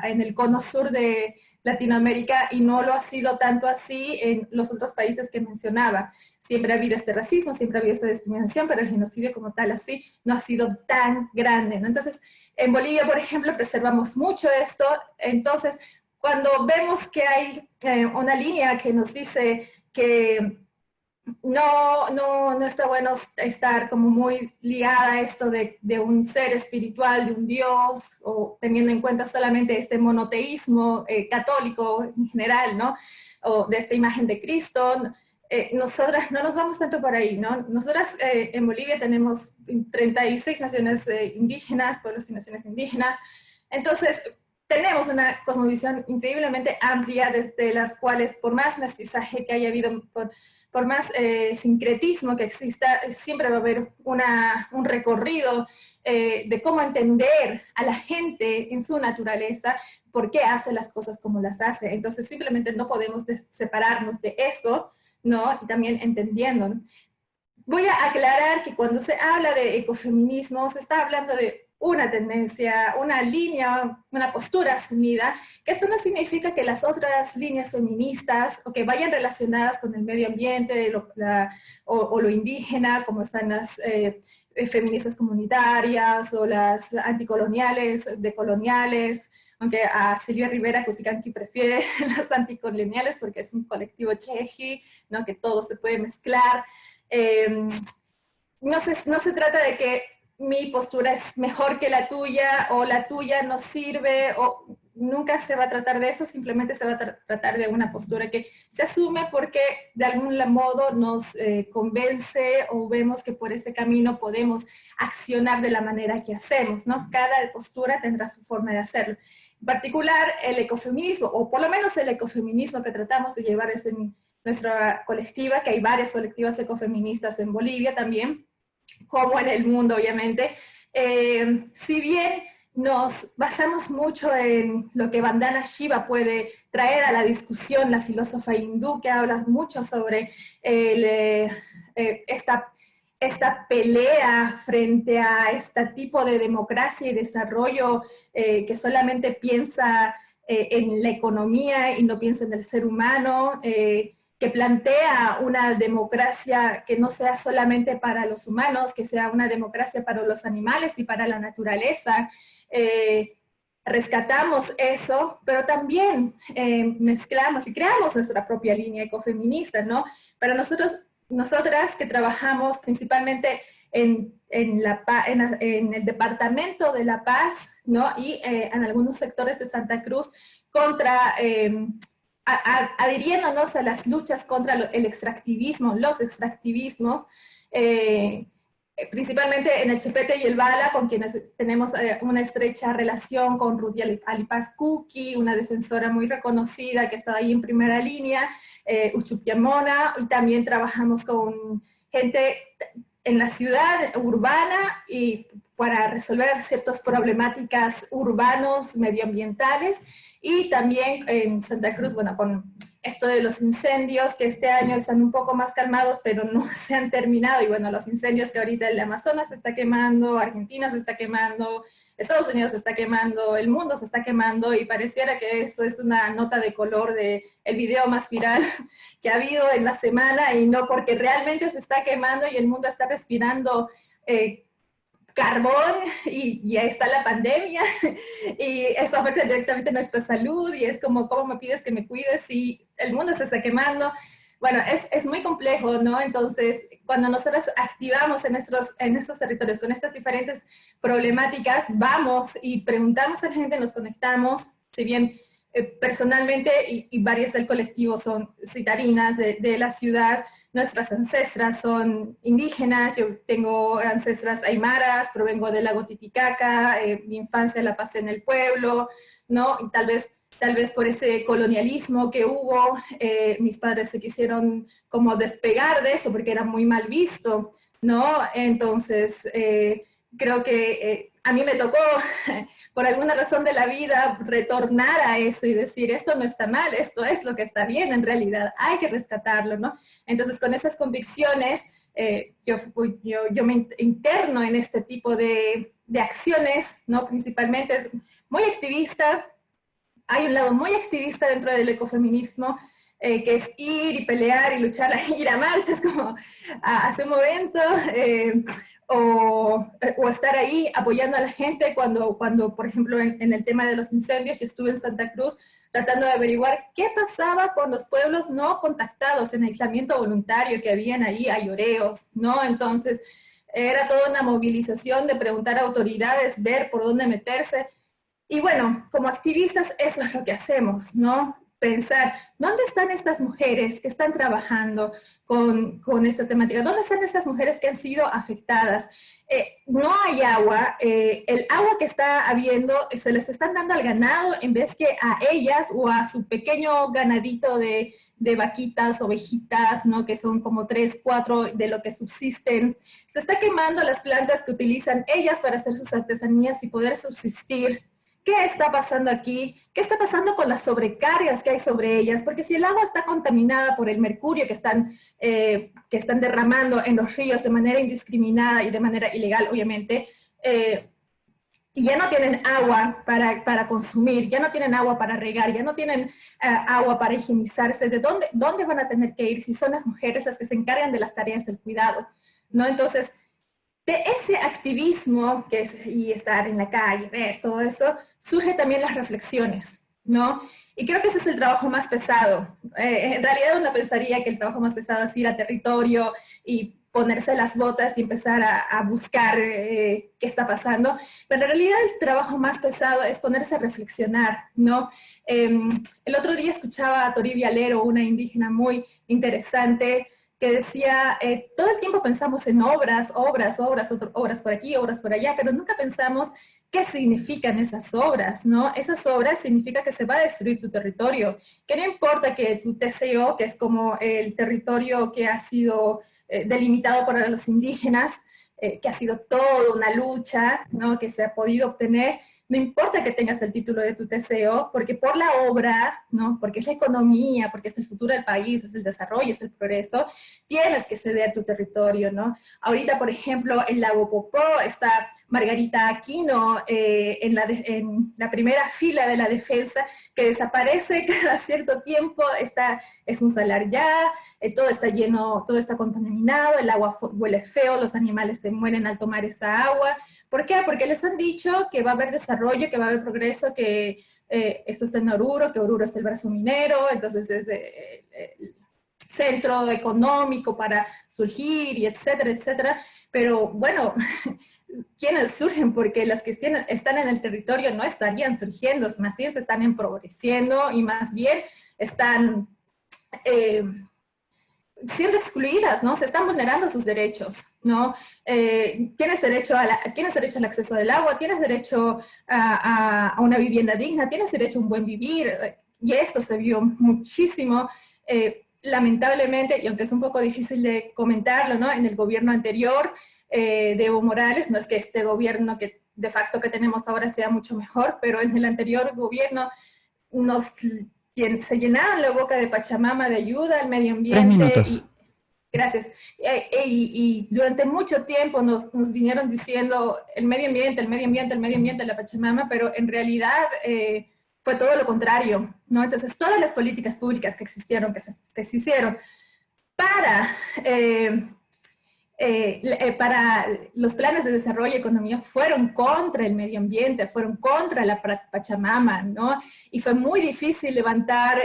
en el cono sur de Latinoamérica y no lo ha sido tanto así en los otros países que mencionaba. Siempre ha habido este racismo, siempre ha habido esta discriminación, pero el genocidio como tal así no ha sido tan grande, ¿no? Entonces, en Bolivia, por ejemplo, preservamos mucho esto. Entonces, cuando vemos que hay una línea que nos dice que no está bueno estar como muy ligada a esto de un ser espiritual, de un Dios, o teniendo en cuenta solamente este monoteísmo católico en general, ¿no? O de esta imagen de Cristo. Nosotras no nos vamos tanto por ahí, ¿no? Nosotras en Bolivia tenemos 36 naciones indígenas, pueblos y naciones indígenas. Entonces, tenemos una cosmovisión increíblemente amplia, desde las cuales, por más mestizaje que haya habido, por más sincretismo que exista, siempre va a haber un recorrido de cómo entender a la gente en su naturaleza, por qué hace las cosas como las hace. Entonces simplemente no podemos separarnos de eso, ¿no? Y también entendiendo, ¿no? Voy a aclarar que cuando se habla de ecofeminismo, se está hablando de una tendencia, una línea, una postura asumida, que eso no significa que las otras líneas feministas o que vayan relacionadas con el medio ambiente o lo indígena, como están las feministas comunitarias o las anticoloniales, decoloniales, aunque a Silvia Rivera Cusicanqui prefiere las anticoloniales porque es un colectivo cheji, ¿no? Que todo se puede mezclar. No se trata de que mi postura es mejor que la tuya o la tuya no sirve, o nunca se va a tratar de eso, simplemente se va a tratar de una postura que se asume porque de algún modo nos convence o vemos que por ese camino podemos accionar de la manera que hacemos, ¿no? Cada postura tendrá su forma de hacerlo. En particular, el ecofeminismo, o por lo menos el ecofeminismo que tratamos de llevar es en nuestra colectiva, que hay varias colectivas ecofeministas en Bolivia también, como en el mundo, obviamente. Si bien nos basamos mucho en lo que Vandana Shiva puede traer a la discusión, la filósofa hindú, que habla mucho sobre esta pelea frente a este tipo de democracia y desarrollo que solamente piensa en la economía y no piensa en el ser humano, que plantea una democracia que no sea solamente para los humanos, que sea una democracia para los animales y para la naturaleza. Rescatamos eso, pero también mezclamos y creamos nuestra propia línea ecofeminista, ¿no? Para nosotras que trabajamos principalmente en el Departamento de La Paz, ¿no? Y en algunos sectores de Santa Cruz, contra... adhiriéndonos a las luchas contra el extractivismo, los extractivismos, principalmente en el Chepete y el Bala, con quienes tenemos una estrecha relación con Rudy Alipaz Kuki, una defensora muy reconocida que está ahí en primera línea, Uchupiamona, y también trabajamos con gente en la ciudad urbana y para resolver ciertas problemáticas urbanos, medioambientales, y también en Santa Cruz, bueno, con esto de los incendios, que este año están un poco más calmados, pero no se han terminado, y bueno, los incendios que ahorita el Amazonas se está quemando, Argentina se está quemando, Estados Unidos se está quemando, el mundo se está quemando, y pareciera que eso es una nota de color de el video más viral que ha habido en la semana, y no porque realmente se está quemando y el mundo está respirando carbón, y ya está la pandemia, y eso afecta directamente nuestra salud, y es como, ¿cómo me pides que me cuides si el mundo se está quemando? Bueno, es muy complejo, ¿no? Entonces, cuando nosotros activamos en estos territorios con estas diferentes problemáticas, vamos y preguntamos a la gente, nos conectamos, si bien personalmente, y varias del colectivo son citarinas de la ciudad. Nuestras ancestras son indígenas, yo tengo ancestras aymaras, provengo del lago Titicaca, mi infancia la pasé en el pueblo, ¿no? Y tal vez por ese colonialismo que hubo, mis padres se quisieron como despegar de eso porque era muy mal visto, ¿no? Entonces, creo que a mí me tocó, por alguna razón de la vida, retornar a eso y decir, esto no está mal, esto es lo que está bien en realidad, hay que rescatarlo, ¿no? Entonces, con esas convicciones, yo me interno en este tipo de acciones, ¿no? Principalmente es muy activista, hay un lado muy activista dentro del ecofeminismo, que es ir y pelear y luchar, ir a marchas como hace un momento, o estar ahí apoyando a la gente cuando por ejemplo, en el tema de los incendios, yo estuve en Santa Cruz tratando de averiguar qué pasaba con los pueblos no contactados en aislamiento voluntario que habían ahí, ayoreos, ¿no? Entonces, era toda una movilización de preguntar a autoridades, ver por dónde meterse. Y bueno, como activistas eso es lo que hacemos, ¿no? Pensar, ¿dónde están estas mujeres que están trabajando con esta temática? ¿Dónde están estas mujeres que han sido afectadas? No hay agua, el agua que está habiendo se les están dando al ganado en vez que a ellas o a su pequeño ganadito de vaquitas, ovejitas, ¿no? Que son como 3, 4 de lo que subsisten. Se está quemando las plantas que utilizan ellas para hacer sus artesanías y poder subsistir. ¿Qué está pasando aquí? ¿Qué está pasando con las sobrecargas que hay sobre ellas? Porque si el agua está contaminada por el mercurio que están derramando en los ríos de manera indiscriminada y de manera ilegal, obviamente, y ya no tienen agua para consumir, ya no tienen agua para regar, ya no tienen agua para higienizarse, ¿de dónde van a tener que ir si son las mujeres las que se encargan de las tareas del cuidado? ¿No? Entonces, de ese activismo, y estar en la calle, ver todo eso, surgen también las reflexiones, ¿no? Y creo que ese es el trabajo más pesado. En realidad uno pensaría que el trabajo más pesado es ir a territorio y ponerse las botas y empezar a buscar qué está pasando, pero en realidad el trabajo más pesado es ponerse a reflexionar, ¿no? El otro día escuchaba a Toribia Lero, una indígena muy interesante, que decía, todo el tiempo pensamos en obras por aquí, obras por allá, pero nunca pensamos qué significan esas obras, ¿no? Esas obras significa que se va a destruir tu territorio, que no importa que tu TCO, que es como el territorio que ha sido delimitado por los indígenas, que ha sido toda una lucha, ¿no? Que se ha podido obtener, no importa que tengas el título de tu TCO, porque por la obra, ¿no? Porque es la economía, porque es el futuro del país, es el desarrollo, es el progreso, tienes que ceder tu territorio, ¿no? Ahorita, por ejemplo, en Lago Popó está Margarita Aquino en la primera fila de la defensa, que desaparece cada cierto tiempo, es un salar ya, todo está lleno, todo está contaminado, el agua huele feo, los animales se mueren al tomar esa agua. ¿Por qué? Porque les han dicho que va a haber desarrollo, que va a haber progreso, que esto es en Oruro, que Oruro es el brazo minero, entonces es el centro económico para surgir, y etcétera, etcétera. Pero bueno, ¿quiénes surgen? Porque las que están en el territorio no estarían surgiendo, más bien se están empobreciendo y más bien están siendo excluidas, ¿no? Se están vulnerando sus derechos, ¿no? Tienes derecho al acceso del agua, tienes derecho a una vivienda digna, tienes derecho a un buen vivir, y esto se vio muchísimo, lamentablemente, y aunque es un poco difícil de comentarlo, ¿no? En el gobierno anterior de Evo Morales, no es que este gobierno que de facto que tenemos ahora sea mucho mejor, pero en el anterior gobierno se llenaban la boca de Pachamama, de ayuda al medio ambiente. 3 minutos. Gracias. Y durante mucho tiempo nos vinieron diciendo el medio ambiente, la Pachamama, pero en realidad fue todo lo contrario, ¿no? Entonces, todas las políticas públicas que existieron, que se hicieron para los planes de desarrollo y economía fueron contra el medio ambiente, fueron contra la Pachamama, ¿no? Y fue muy difícil levantar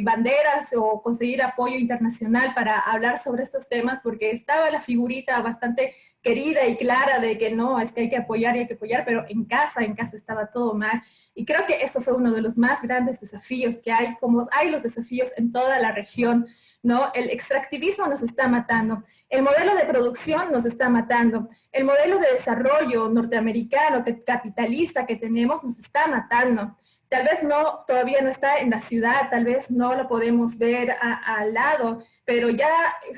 banderas o conseguir apoyo internacional para hablar sobre estos temas porque estaba la figurita bastante querida y clara de que no, es que hay que apoyar y hay que apoyar, pero en casa estaba todo mal. Y creo que eso fue uno de los más grandes desafíos que hay, como hay los desafíos en toda la región, ¿no? El extractivismo nos está matando, el modelo de producción nos está matando, el modelo de desarrollo norteamericano, capitalista que tenemos nos está matando. tal vez todavía no está en la ciudad, tal vez no lo podemos ver al lado, pero ya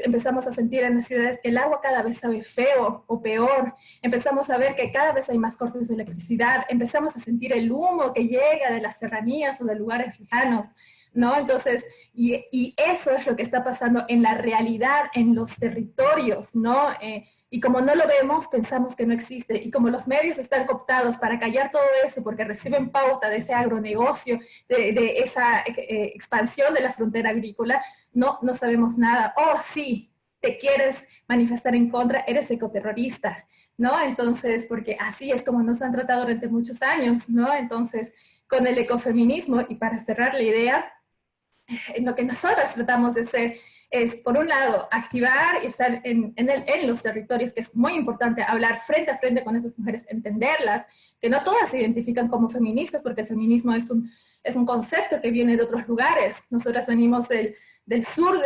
empezamos a sentir en las ciudades que el agua cada vez sabe feo o peor, empezamos a ver que cada vez hay más cortes de electricidad, empezamos a sentir el humo que llega de las serranías o de lugares lejanos, ¿no? Entonces, y eso es lo que está pasando en la realidad, en los territorios, ¿no? Y como no lo vemos, pensamos que no existe. Y como los medios están cooptados para callar todo eso, porque reciben pauta de ese agronegocio, de esa expansión de la frontera agrícola, no sabemos nada. Oh, sí, te quieres manifestar en contra, eres ecoterrorista, ¿no? Entonces, porque así es como nos han tratado durante muchos años, ¿no? Entonces, con el ecofeminismo, y para cerrar la idea, lo que nosotros tratamos de hacer es, por un lado, activar y estar en los territorios, que es muy importante hablar frente a frente con esas mujeres, entenderlas, que no todas se identifican como feministas, porque el feminismo es un concepto que viene de otros lugares. Nosotras venimos del sur,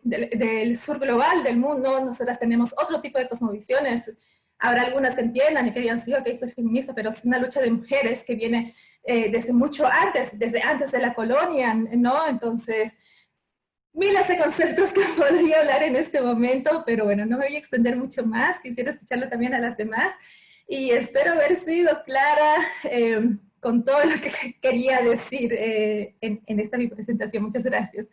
del sur global del mundo, nosotras tenemos otro tipo de cosmovisiones. Habrá algunas que entiendan y que digan, sí, ok, soy feminista, pero es una lucha de mujeres que viene desde mucho antes, desde antes de la colonia, ¿no? Entonces, miles de conceptos que podría hablar en este momento, pero bueno, no me voy a extender mucho más, quisiera escucharla también a las demás, y espero haber sido clara con todo lo que quería decir en esta mi presentación. Muchas gracias.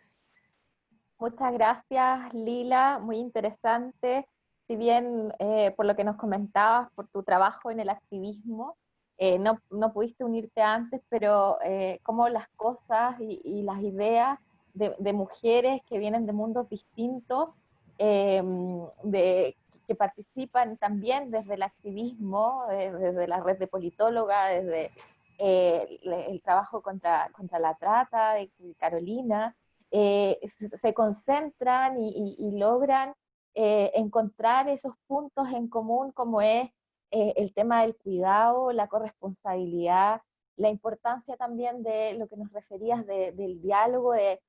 Muchas gracias, Lila, muy interesante. Si bien por lo que nos comentabas, por tu trabajo en el activismo, no pudiste unirte antes, pero cómo las cosas y las ideas de mujeres que vienen de mundos distintos, que participan también desde el activismo, desde la red de politóloga, desde el trabajo contra la trata de Carolina, se concentran y logran encontrar esos puntos en común, como es el tema del cuidado, la corresponsabilidad, la importancia también de lo que nos referías del diálogo, de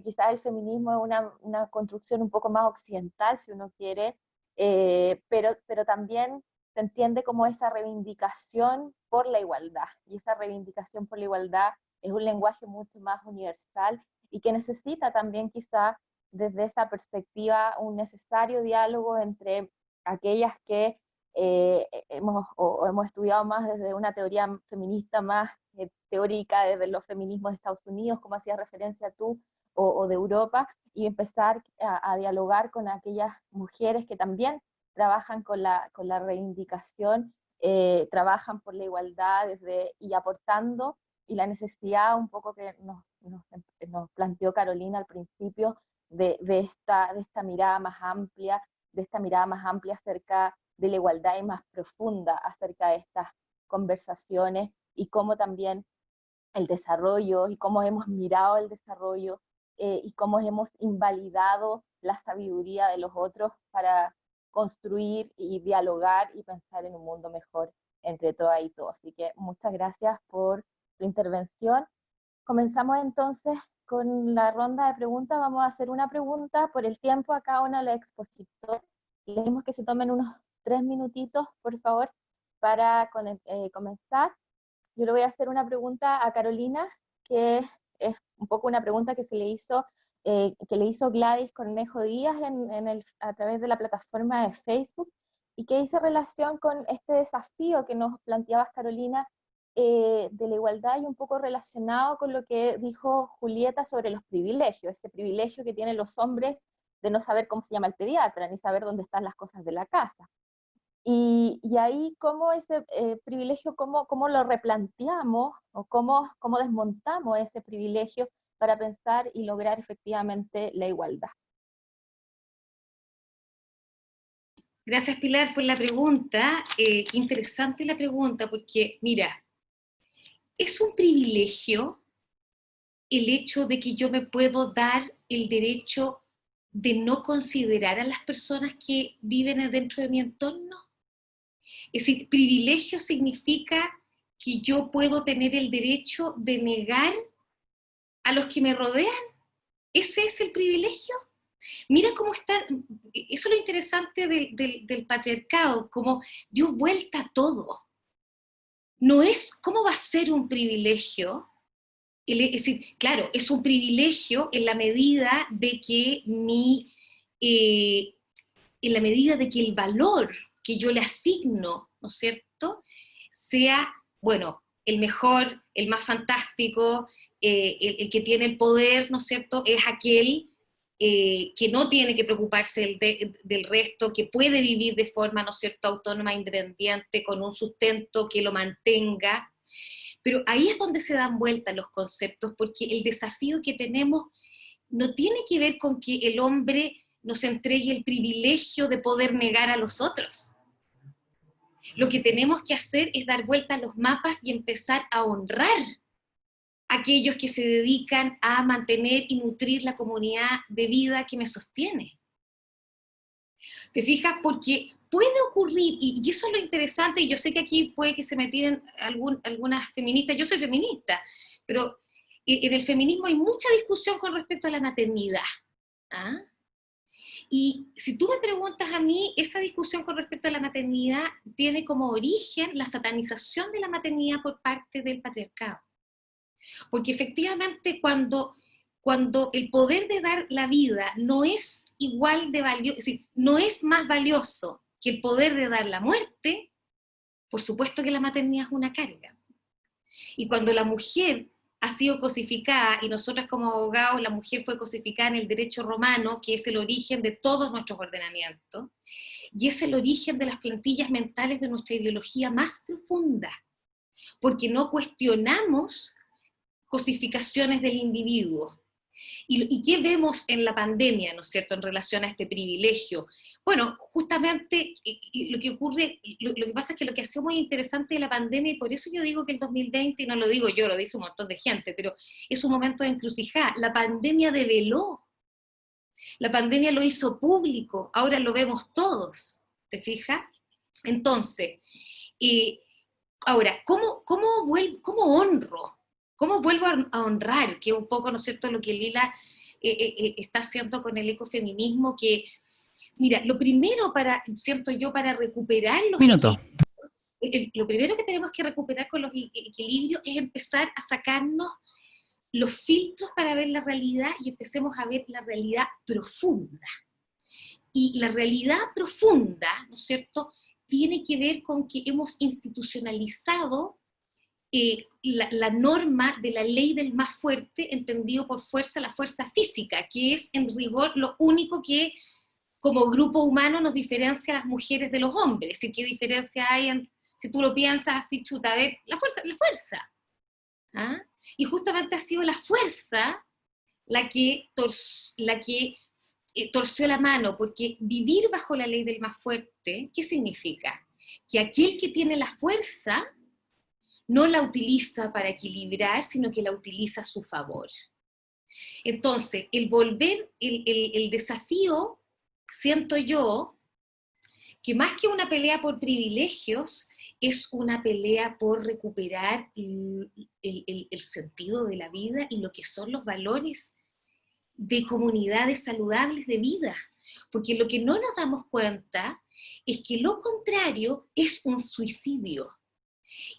quizás el feminismo es una construcción un poco más occidental, si uno quiere, pero también se entiende como esa reivindicación por la igualdad, y esa reivindicación por la igualdad es un lenguaje mucho más universal y que necesita también quizá desde esa perspectiva un necesario diálogo entre aquellas que hemos estudiado más desde una teoría feminista más teórica, desde los feminismos de Estados Unidos, como hacías referencia tú, o de Europa, y empezar a dialogar con aquellas mujeres que también trabajan con la reivindicación, trabajan por la igualdad y aportando, y la necesidad un poco que nos planteó Carolina al principio, de esta mirada más amplia, acerca de la igualdad y más profunda acerca de estas conversaciones, y cómo también el desarrollo, y cómo hemos mirado el desarrollo, y cómo hemos invalidado la sabiduría de los otros para construir y dialogar y pensar en un mundo mejor entre todas y todos. Así que muchas gracias por tu intervención. Comenzamos entonces con la ronda de preguntas. Vamos a hacer una pregunta por el tiempo a cada una de las expositores. Les pedimos que se tomen unos 3 minutitos, por favor, para comenzar. Yo le voy a hacer una pregunta a Carolina, que es un poco una pregunta que le hizo Gladys Cornejo Díaz a través de la plataforma de Facebook, y que hizo relación con este desafío que nos planteabas, Carolina, de la igualdad, y un poco relacionado con lo que dijo Julieta sobre los privilegios, ese privilegio que tienen los hombres de no saber cómo se llama el pediatra, ni saber dónde están las cosas de la casa. Y ahí cómo ese privilegio, cómo lo replanteamos, o cómo desmontamos ese privilegio para pensar y lograr efectivamente la igualdad. Gracias, Pilar, por la pregunta. Qué interesante la pregunta, porque mira, es un privilegio el hecho de que yo me puedo dar el derecho de no considerar a las personas que viven dentro de mi entorno. Es decir, privilegio significa que yo puedo tener el derecho de negar a los que me rodean. ¿Ese es el privilegio? Mira cómo está, eso es lo interesante del patriarcado, cómo dio vuelta a todo. No es, ¿cómo va a ser un privilegio Es decir, claro, es un privilegio en la medida de que en la medida de que el valor que yo le asigno, ¿no es cierto?, sea, bueno, el mejor, el más fantástico, el que tiene el poder, ¿no es cierto?, es aquel que no tiene que preocuparse del resto, que puede vivir de forma, ¿no es cierto?, autónoma, independiente, con un sustento que lo mantenga. Pero ahí es donde se dan vuelta los conceptos, porque el desafío que tenemos no tiene que ver con que el hombre nos entregue el privilegio de poder negar a los otros. Lo que tenemos que hacer es dar vuelta a los mapas y empezar a honrar a aquellos que se dedican a mantener y nutrir la comunidad de vida que me sostiene. ¿Te fijas? Porque puede ocurrir, y eso es lo interesante, y yo sé que aquí puede que se me tiren algunas feministas, yo soy feminista, pero en el feminismo hay mucha discusión con respecto a la maternidad. ¿Ah? Y si tú me preguntas a mí, esa discusión con respecto a la maternidad tiene como origen la satanización de la maternidad por parte del patriarcado. Porque efectivamente cuando el poder de dar la vida no es igual de valioso, es decir, no es más valioso que el poder de dar la muerte, por supuesto que la maternidad es una carga. Y cuando la mujer ha sido cosificada, y nosotras como abogados, la mujer fue cosificada en el derecho romano, que es el origen de todos nuestros ordenamientos, y es el origen de las plantillas mentales de nuestra ideología más profunda, porque no cuestionamos cosificaciones del individuo. ¿Y qué vemos en la pandemia, ¿no es cierto?, en relación a este privilegio? Bueno, justamente lo que ocurre, lo que pasa es que lo que ha sido muy interesante de la pandemia, y por eso yo digo que el 2020, y no lo digo yo, lo dice un montón de gente, pero es un momento de encrucijada. La pandemia develó, la pandemia lo hizo público, ahora lo vemos todos, ¿te fijas? Entonces, ahora, ¿cómo honro? ¿Cómo vuelvo a honrar? Que es un poco, ¿no es cierto?, lo que Lila está haciendo con el ecofeminismo, que, mira, lo primero siento yo, para recuperar los equilibrios, lo primero que tenemos que recuperar con los equilibrios es empezar a sacarnos los filtros para ver la realidad y empecemos a ver la realidad profunda. Y la realidad profunda, ¿no es cierto?, tiene que ver con que hemos institucionalizado la norma de la ley del más fuerte, entendido por fuerza la fuerza física, que es en rigor lo único que como grupo humano nos diferencia a las mujeres de los hombres. ¿Y qué diferencia hay si tú lo piensas así, chuta, a ver, la fuerza. ¿Ah? Y justamente ha sido la fuerza la que torció la mano, porque vivir bajo la ley del más fuerte, ¿qué significa? Que aquel que tiene la fuerza no la utiliza para equilibrar, sino que la utiliza a su favor. Entonces, el desafío, siento yo, que más que una pelea por privilegios, es una pelea por recuperar el sentido de la vida y lo que son los valores de comunidades saludables de vida. Porque lo que no nos damos cuenta es que lo contrario es un suicidio.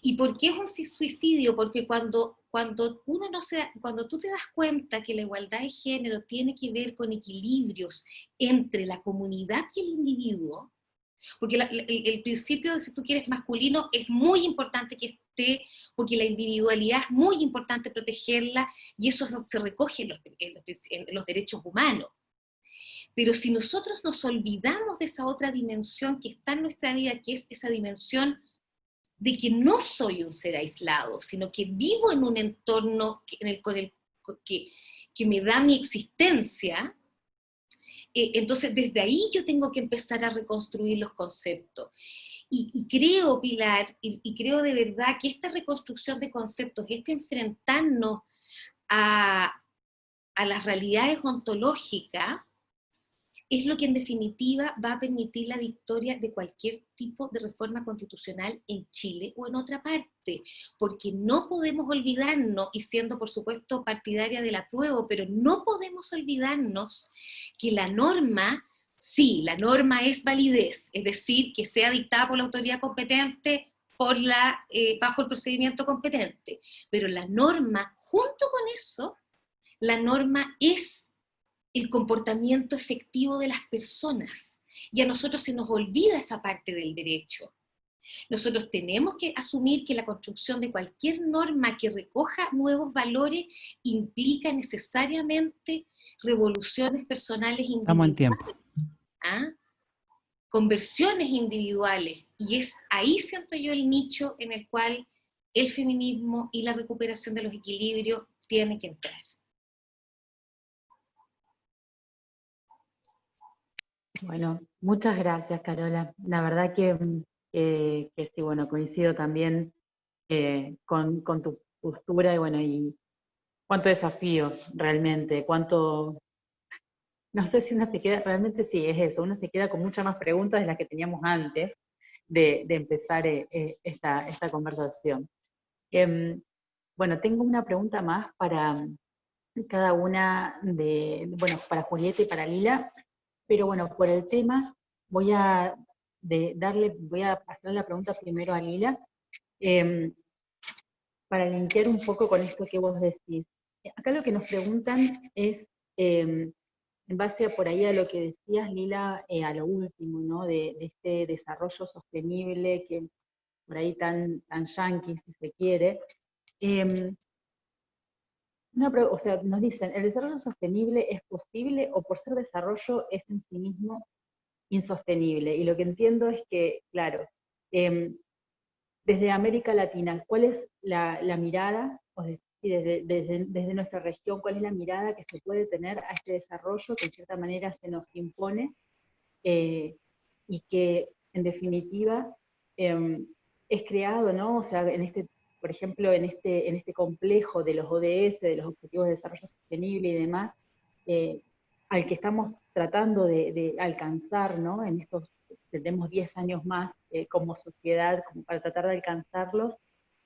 ¿Y por qué es un suicidio? Porque cuando tú te das cuenta que la igualdad de género tiene que ver con equilibrios entre la comunidad y el individuo, porque el principio de, si tú quieres, masculino es muy importante que esté, porque la individualidad es muy importante protegerla, y eso se recoge en los derechos humanos. Pero si nosotros nos olvidamos de esa otra dimensión que está en nuestra vida, que es esa dimensión de que no soy un ser aislado, sino que vivo en un entorno que me da mi existencia, entonces desde ahí yo tengo que empezar a reconstruir los conceptos. Y creo, Pilar, y creo de verdad que esta reconstrucción de conceptos, este enfrentarnos a las realidades ontológicas, es lo que en definitiva va a permitir la victoria de cualquier tipo de reforma constitucional en Chile o en otra parte, porque no podemos olvidarnos, y siendo por supuesto partidaria del apruebo, pero no podemos olvidarnos que la norma, sí, la norma es validez, es decir, que sea dictada por la autoridad competente, bajo el procedimiento competente. Pero la norma, junto con eso, la norma es el comportamiento efectivo de las personas. Y a nosotros se nos olvida esa parte del derecho. Nosotros tenemos que asumir que la construcción de cualquier norma que recoja nuevos valores implica necesariamente revoluciones personales individuales. Estamos en tiempo. ¿Ah? Conversiones individuales, y es ahí, siento yo, el nicho en el cual el feminismo y la recuperación de los equilibrios tienen que entrar. Bueno, muchas gracias, Carola. La verdad que sí, bueno, coincido también con tu postura, y bueno, y cuánto desafío realmente, cuánto, no sé si uno se queda, realmente sí, es eso, uno se queda con muchas más preguntas de las que teníamos antes de empezar esta conversación. Bueno, tengo una pregunta más para cada una bueno, para Julieta y para Lila, pero bueno, por el tema voy a pasar la pregunta primero a Lila, para linkear un poco con esto que vos decís. Acá lo que nos preguntan es, en base a por ahí a lo que decías, Lila, a lo último, ¿no? De este desarrollo sostenible, que por ahí tan yanqui, si se quiere. O sea, nos dicen, ¿el desarrollo sostenible es posible o por ser desarrollo es en sí mismo insostenible? Y lo que entiendo es que, claro, desde América Latina, ¿cuál es la mirada, o desde nuestra región, cuál es la mirada que se puede tener a este desarrollo que en cierta manera se nos impone, y que en definitiva es creado, ¿no? O sea, por ejemplo, en este complejo de los ODS, de los Objetivos de Desarrollo Sostenible y demás, al que estamos tratando de alcanzar, ¿no? En estos, tenemos 10 años más como sociedad, como para tratar de alcanzarlos,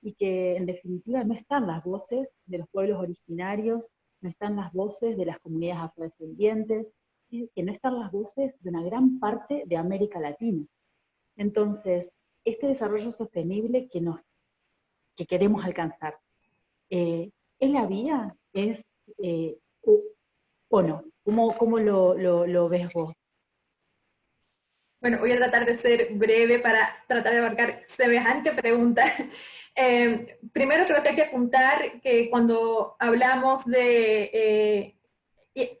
y que en definitiva no están las voces de los pueblos originarios, no están las voces de las comunidades afrodescendientes, que no están las voces de una gran parte de América Latina. Entonces, este desarrollo sostenible que queremos alcanzar, ¿es la vía? ¿Es o no? ¿Cómo lo ves vos? Bueno, voy a tratar de ser breve para tratar de abarcar semejante pregunta. Primero creo que hay que apuntar que cuando hablamos de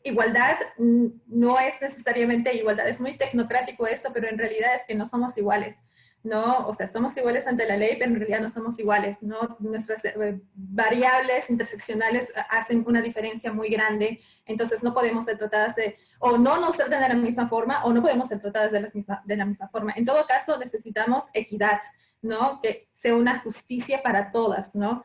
igualdad, no es necesariamente igualdad, es muy tecnocrático esto, pero en realidad es que no somos iguales, ¿no? O sea, somos iguales ante la ley, pero en realidad no somos iguales, ¿no? Nuestras variables interseccionales hacen una diferencia muy grande, entonces no podemos ser tratadas o no nos tratan de la misma forma, o no podemos ser tratadas de la misma forma. En todo caso, necesitamos equidad, ¿no? Que sea una justicia para todas, ¿no?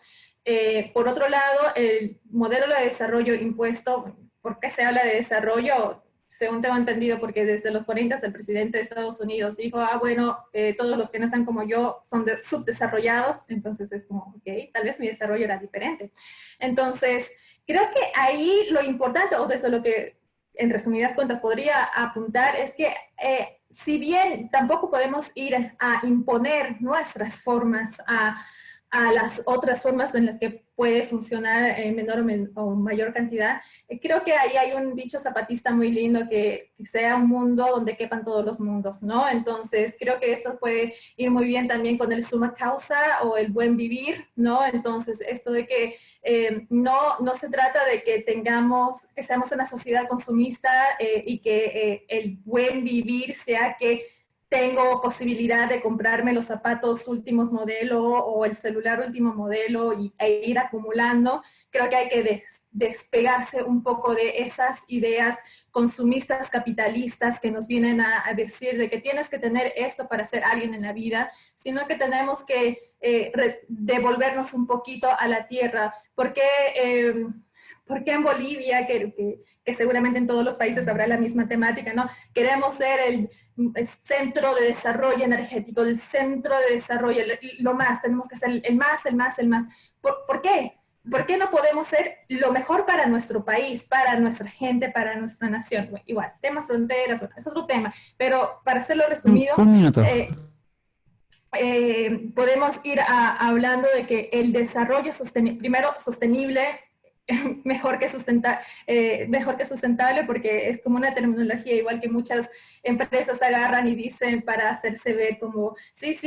Por otro lado, el modelo de desarrollo impuesto, ¿por qué se habla de desarrollo? Según tengo entendido, porque desde los 40 el presidente de Estados Unidos dijo, bueno, todos los que no están como yo son subdesarrollados, entonces es como, ok, tal vez mi desarrollo era diferente. Entonces, creo que ahí lo importante, o desde lo que en resumidas cuentas podría apuntar, es que si bien tampoco podemos ir a imponer nuestras formas a las otras formas en las que puede funcionar en menor o mayor cantidad. Creo que ahí hay un dicho zapatista muy lindo, que sea un mundo donde quepan todos los mundos, ¿no? Entonces, creo que esto puede ir muy bien también con el summa causa o el buen vivir, ¿no? Entonces, esto de que no se trata de que seamos una sociedad consumista y que el buen vivir sea que tengo posibilidad de comprarme los zapatos últimos modelo o el celular último modelo e ir acumulando. Creo que hay que despegarse un poco de esas ideas consumistas, capitalistas, que nos vienen a decir de que tienes que tener esto para ser alguien en la vida, sino que tenemos que devolvernos un poquito a la tierra. Porque en Bolivia, que seguramente en todos los países habrá la misma temática, ¿no? Queremos ser el centro de desarrollo energético, el centro de desarrollo, lo más, tenemos que ser el más. ¿Por qué? ¿Por qué no podemos ser lo mejor para nuestro país, para nuestra gente, para nuestra nación? Bueno, igual, temas fronteras, bueno, es otro tema, pero para hacerlo resumido, un minuto. podemos ir hablando de que el desarrollo primero sostenible, mejor que sustentable, porque es como una terminología igual que muchas empresas agarran y dicen para hacerse ver como, sí,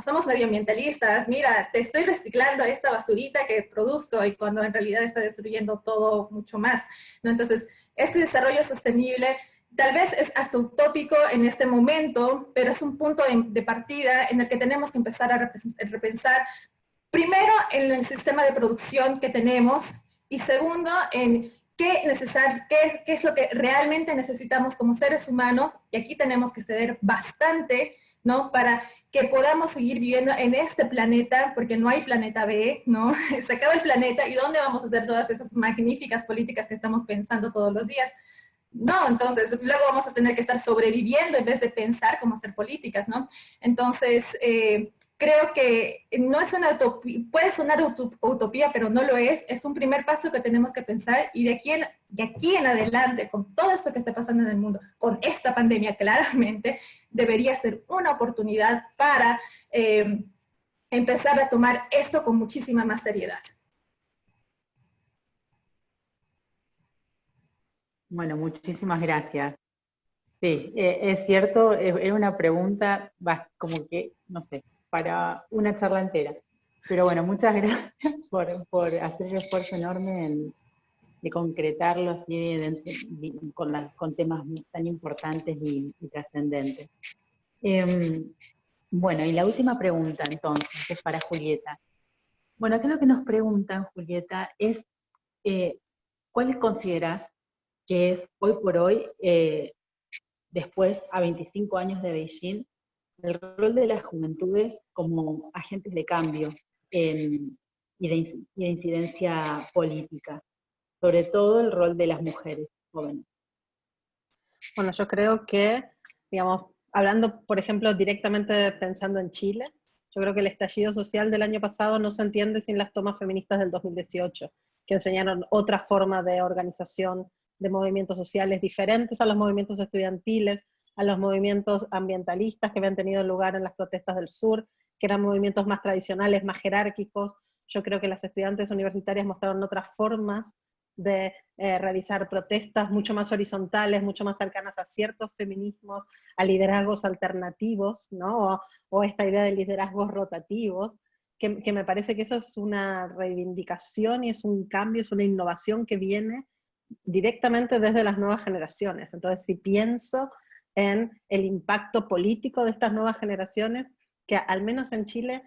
somos medioambientalistas, mira, te estoy reciclando esta basurita que produzco, y cuando en realidad está destruyendo todo mucho más, ¿no? Entonces, este desarrollo sostenible tal vez es hasta utópico en este momento, pero es un punto de partida en el que tenemos que empezar a repensar, primero, en el sistema de producción que tenemos, y segundo, en qué es lo que realmente necesitamos como seres humanos, y aquí tenemos que ceder bastante, ¿no? Para que podamos seguir viviendo en este planeta, porque no hay planeta B, ¿no? Se acaba el planeta, ¿y dónde vamos a hacer todas esas magníficas políticas que estamos pensando todos los días? No, entonces luego vamos a tener que estar sobreviviendo en vez de pensar cómo hacer políticas, ¿no? Entonces, creo que no es una utopía, puede sonar utopía, pero no lo es un primer paso que tenemos que pensar, y de aquí en adelante, con todo esto que está pasando en el mundo, con esta pandemia claramente, debería ser una oportunidad para empezar a tomar esto con muchísima más seriedad. Bueno, muchísimas gracias. Sí, es cierto, es una pregunta como que, no sé, para una charla entera. Pero bueno, muchas gracias por hacer el esfuerzo enorme de concretarlo así con temas tan importantes y trascendentes. Bueno, y la última pregunta entonces, que es para Julieta. Bueno, acá lo que nos preguntan, Julieta, es ¿cuál consideras que es hoy por hoy, después a 25 años de Beijing, el rol de las juventudes como agentes de cambio y de incidencia política, sobre todo el rol de las mujeres jóvenes? Bueno, yo creo que, digamos, hablando, por ejemplo, directamente pensando en Chile, yo creo que el estallido social del año pasado no se entiende sin las tomas feministas del 2018, que enseñaron otra forma de organización de movimientos sociales diferentes a los movimientos estudiantiles, a los movimientos ambientalistas que habían tenido lugar en las protestas del sur, que eran movimientos más tradicionales, más jerárquicos. Yo creo que las estudiantes universitarias mostraron otras formas de realizar protestas mucho más horizontales, mucho más cercanas a ciertos feminismos, a liderazgos alternativos, ¿no? O esta idea de liderazgos rotativos, que me parece que eso es una reivindicación y es un cambio, es una innovación que viene directamente desde las nuevas generaciones. Entonces, si pienso en el impacto político de estas nuevas generaciones, que al menos en Chile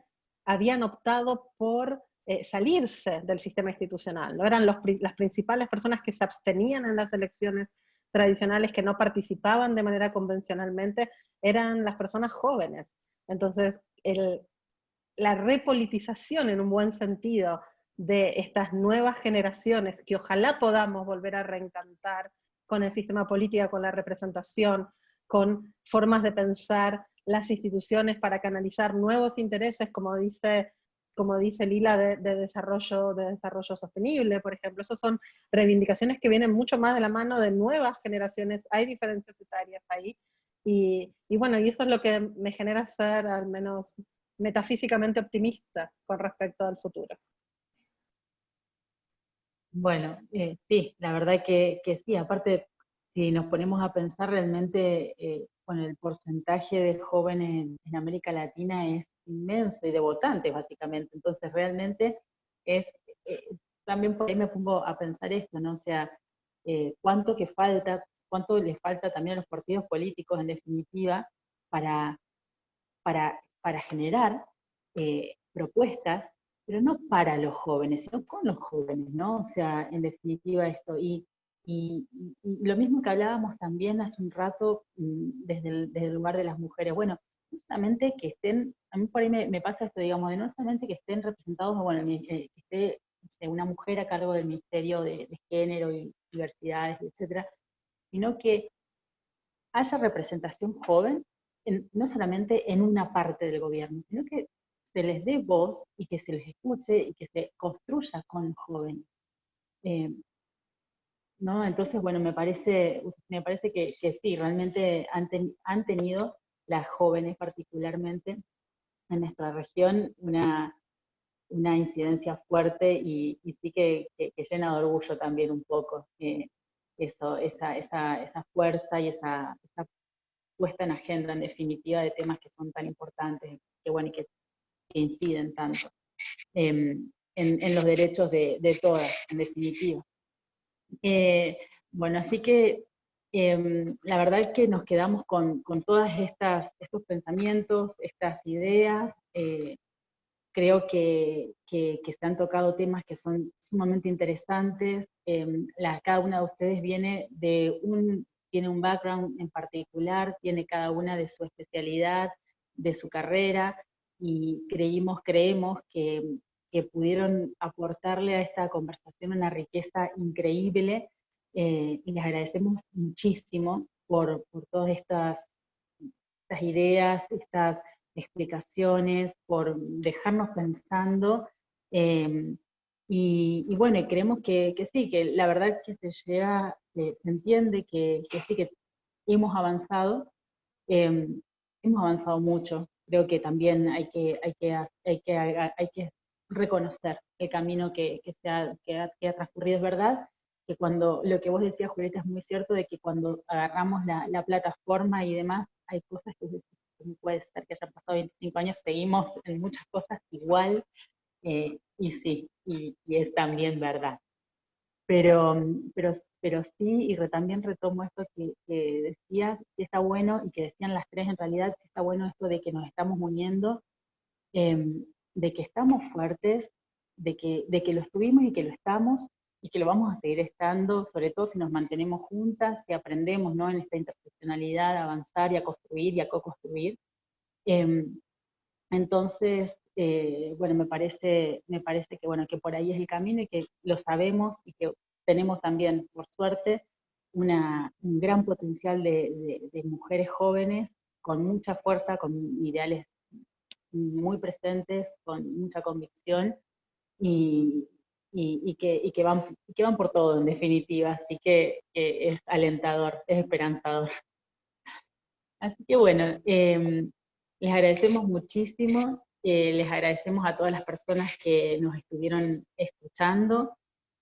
habían optado por salirse del sistema institucional, ¿no? Eran las principales personas que se abstenían en las elecciones tradicionales, que no participaban de manera convencionalmente, eran las personas jóvenes. Entonces, la repolitización en un buen sentido de estas nuevas generaciones, que ojalá podamos volver a reencantar con el sistema político, con la representación, con formas de pensar las instituciones para canalizar nuevos intereses, como dice Lila, de desarrollo sostenible, por ejemplo. Esas son reivindicaciones que vienen mucho más de la mano de nuevas generaciones, hay diferencias etarias ahí, y bueno, y eso es lo que me genera ser al menos metafísicamente optimista con respecto al futuro. Bueno, sí, la verdad que sí. Aparte, si nos ponemos a pensar realmente, con el porcentaje de jóvenes en América Latina es inmenso y de votantes básicamente, entonces realmente es, eh, también por ahí me pongo a pensar esto, ¿no? O sea, cuánto les falta también a los partidos políticos en definitiva para, para generar propuestas, pero no para los jóvenes, sino con los jóvenes, ¿no? O sea, en definitiva esto. Y lo mismo que hablábamos también hace un rato, desde el lugar de las mujeres. Bueno, no solamente que estén, a mí por ahí me pasa esto, digamos, de no solamente que estén representados, bueno, que esté, no sé, una mujer a cargo del Ministerio de Género y Diversidades, etcétera, sino que haya representación joven, no solamente en una parte del gobierno, sino que se les dé voz y que se les escuche y que se construya con jóvenes. ¿No? Entonces, bueno, me parece que sí, realmente han tenido, las jóvenes particularmente, en nuestra región una incidencia fuerte y sí que llena de orgullo también un poco, esa fuerza y esa puesta en agenda en definitiva de temas que son tan importantes, que bueno, y que inciden tanto en los derechos de todas, en definitiva. Bueno, así que la verdad es que nos quedamos con todas estos pensamientos, estas ideas. Creo que se han tocado temas que son sumamente interesantes. Cada una de ustedes tiene un background en particular, tiene cada una de su especialidad, de su carrera, y creemos que pudieron aportarle a esta conversación una riqueza increíble, y les agradecemos muchísimo por todas estas ideas, estas explicaciones, por dejarnos pensando, y bueno, y creemos que sí, que la verdad que se entiende que sí, que hemos avanzado mucho. Creo que también hay que reconocer el camino que ha transcurrido. Es verdad que cuando, lo que vos decías, Julieta, es muy cierto, de que cuando agarramos la plataforma y demás, hay cosas que no puede ser que hayan pasado 25 años, seguimos en muchas cosas igual, y sí, y es también verdad. Pero sí, y también retomo esto que decías, que está bueno, y que decían las tres en realidad, que está bueno esto de que nos estamos uniendo, de que estamos fuertes, de que lo estuvimos y que lo estamos, y que lo vamos a seguir estando, sobre todo si nos mantenemos juntas y aprendemos, ¿no?, en esta interseccionalidad a avanzar y a construir y a co-construir. Entonces, bueno, me parece que, bueno, que por ahí es el camino y que lo sabemos, y que tenemos también, por suerte, un gran potencial de mujeres jóvenes con mucha fuerza, con ideales muy presentes, con mucha convicción, y que van por todo, en definitiva. Así que es alentador, es esperanzador. Así que bueno, les agradecemos muchísimo, les agradecemos a todas las personas que nos estuvieron escuchando.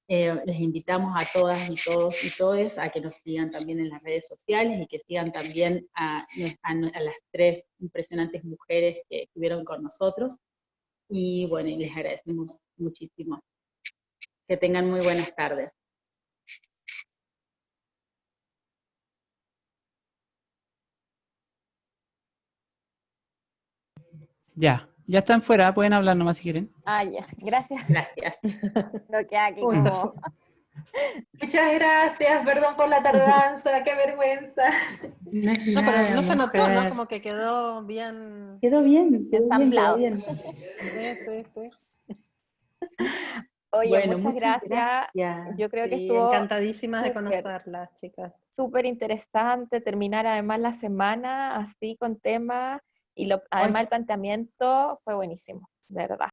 Les invitamos a todas y todos y todes a que nos sigan también en las redes sociales, y que sigan también a las tres impresionantes mujeres que estuvieron con nosotros. Y bueno, y les agradecemos muchísimo. Que tengan muy buenas tardes. Ya están fuera, pueden hablar nomás si quieren. Ah, ya, gracias. Gracias. No queda aquí Uy, se como... Muchas gracias, perdón por la tardanza, qué vergüenza. No es No, pero nada, no se notó, ¿no? mujer. Como que quedó bien. Quedó bien, Ensamblado. bien. Sí. Oye, Bueno, muchas gracias. gracias. Yo creo que Sí, estuvo encantadísimas de súper, conocerlas, chicas. súper interesante terminar además la semana así con temas, y además el planteamiento fue buenísimo, de verdad.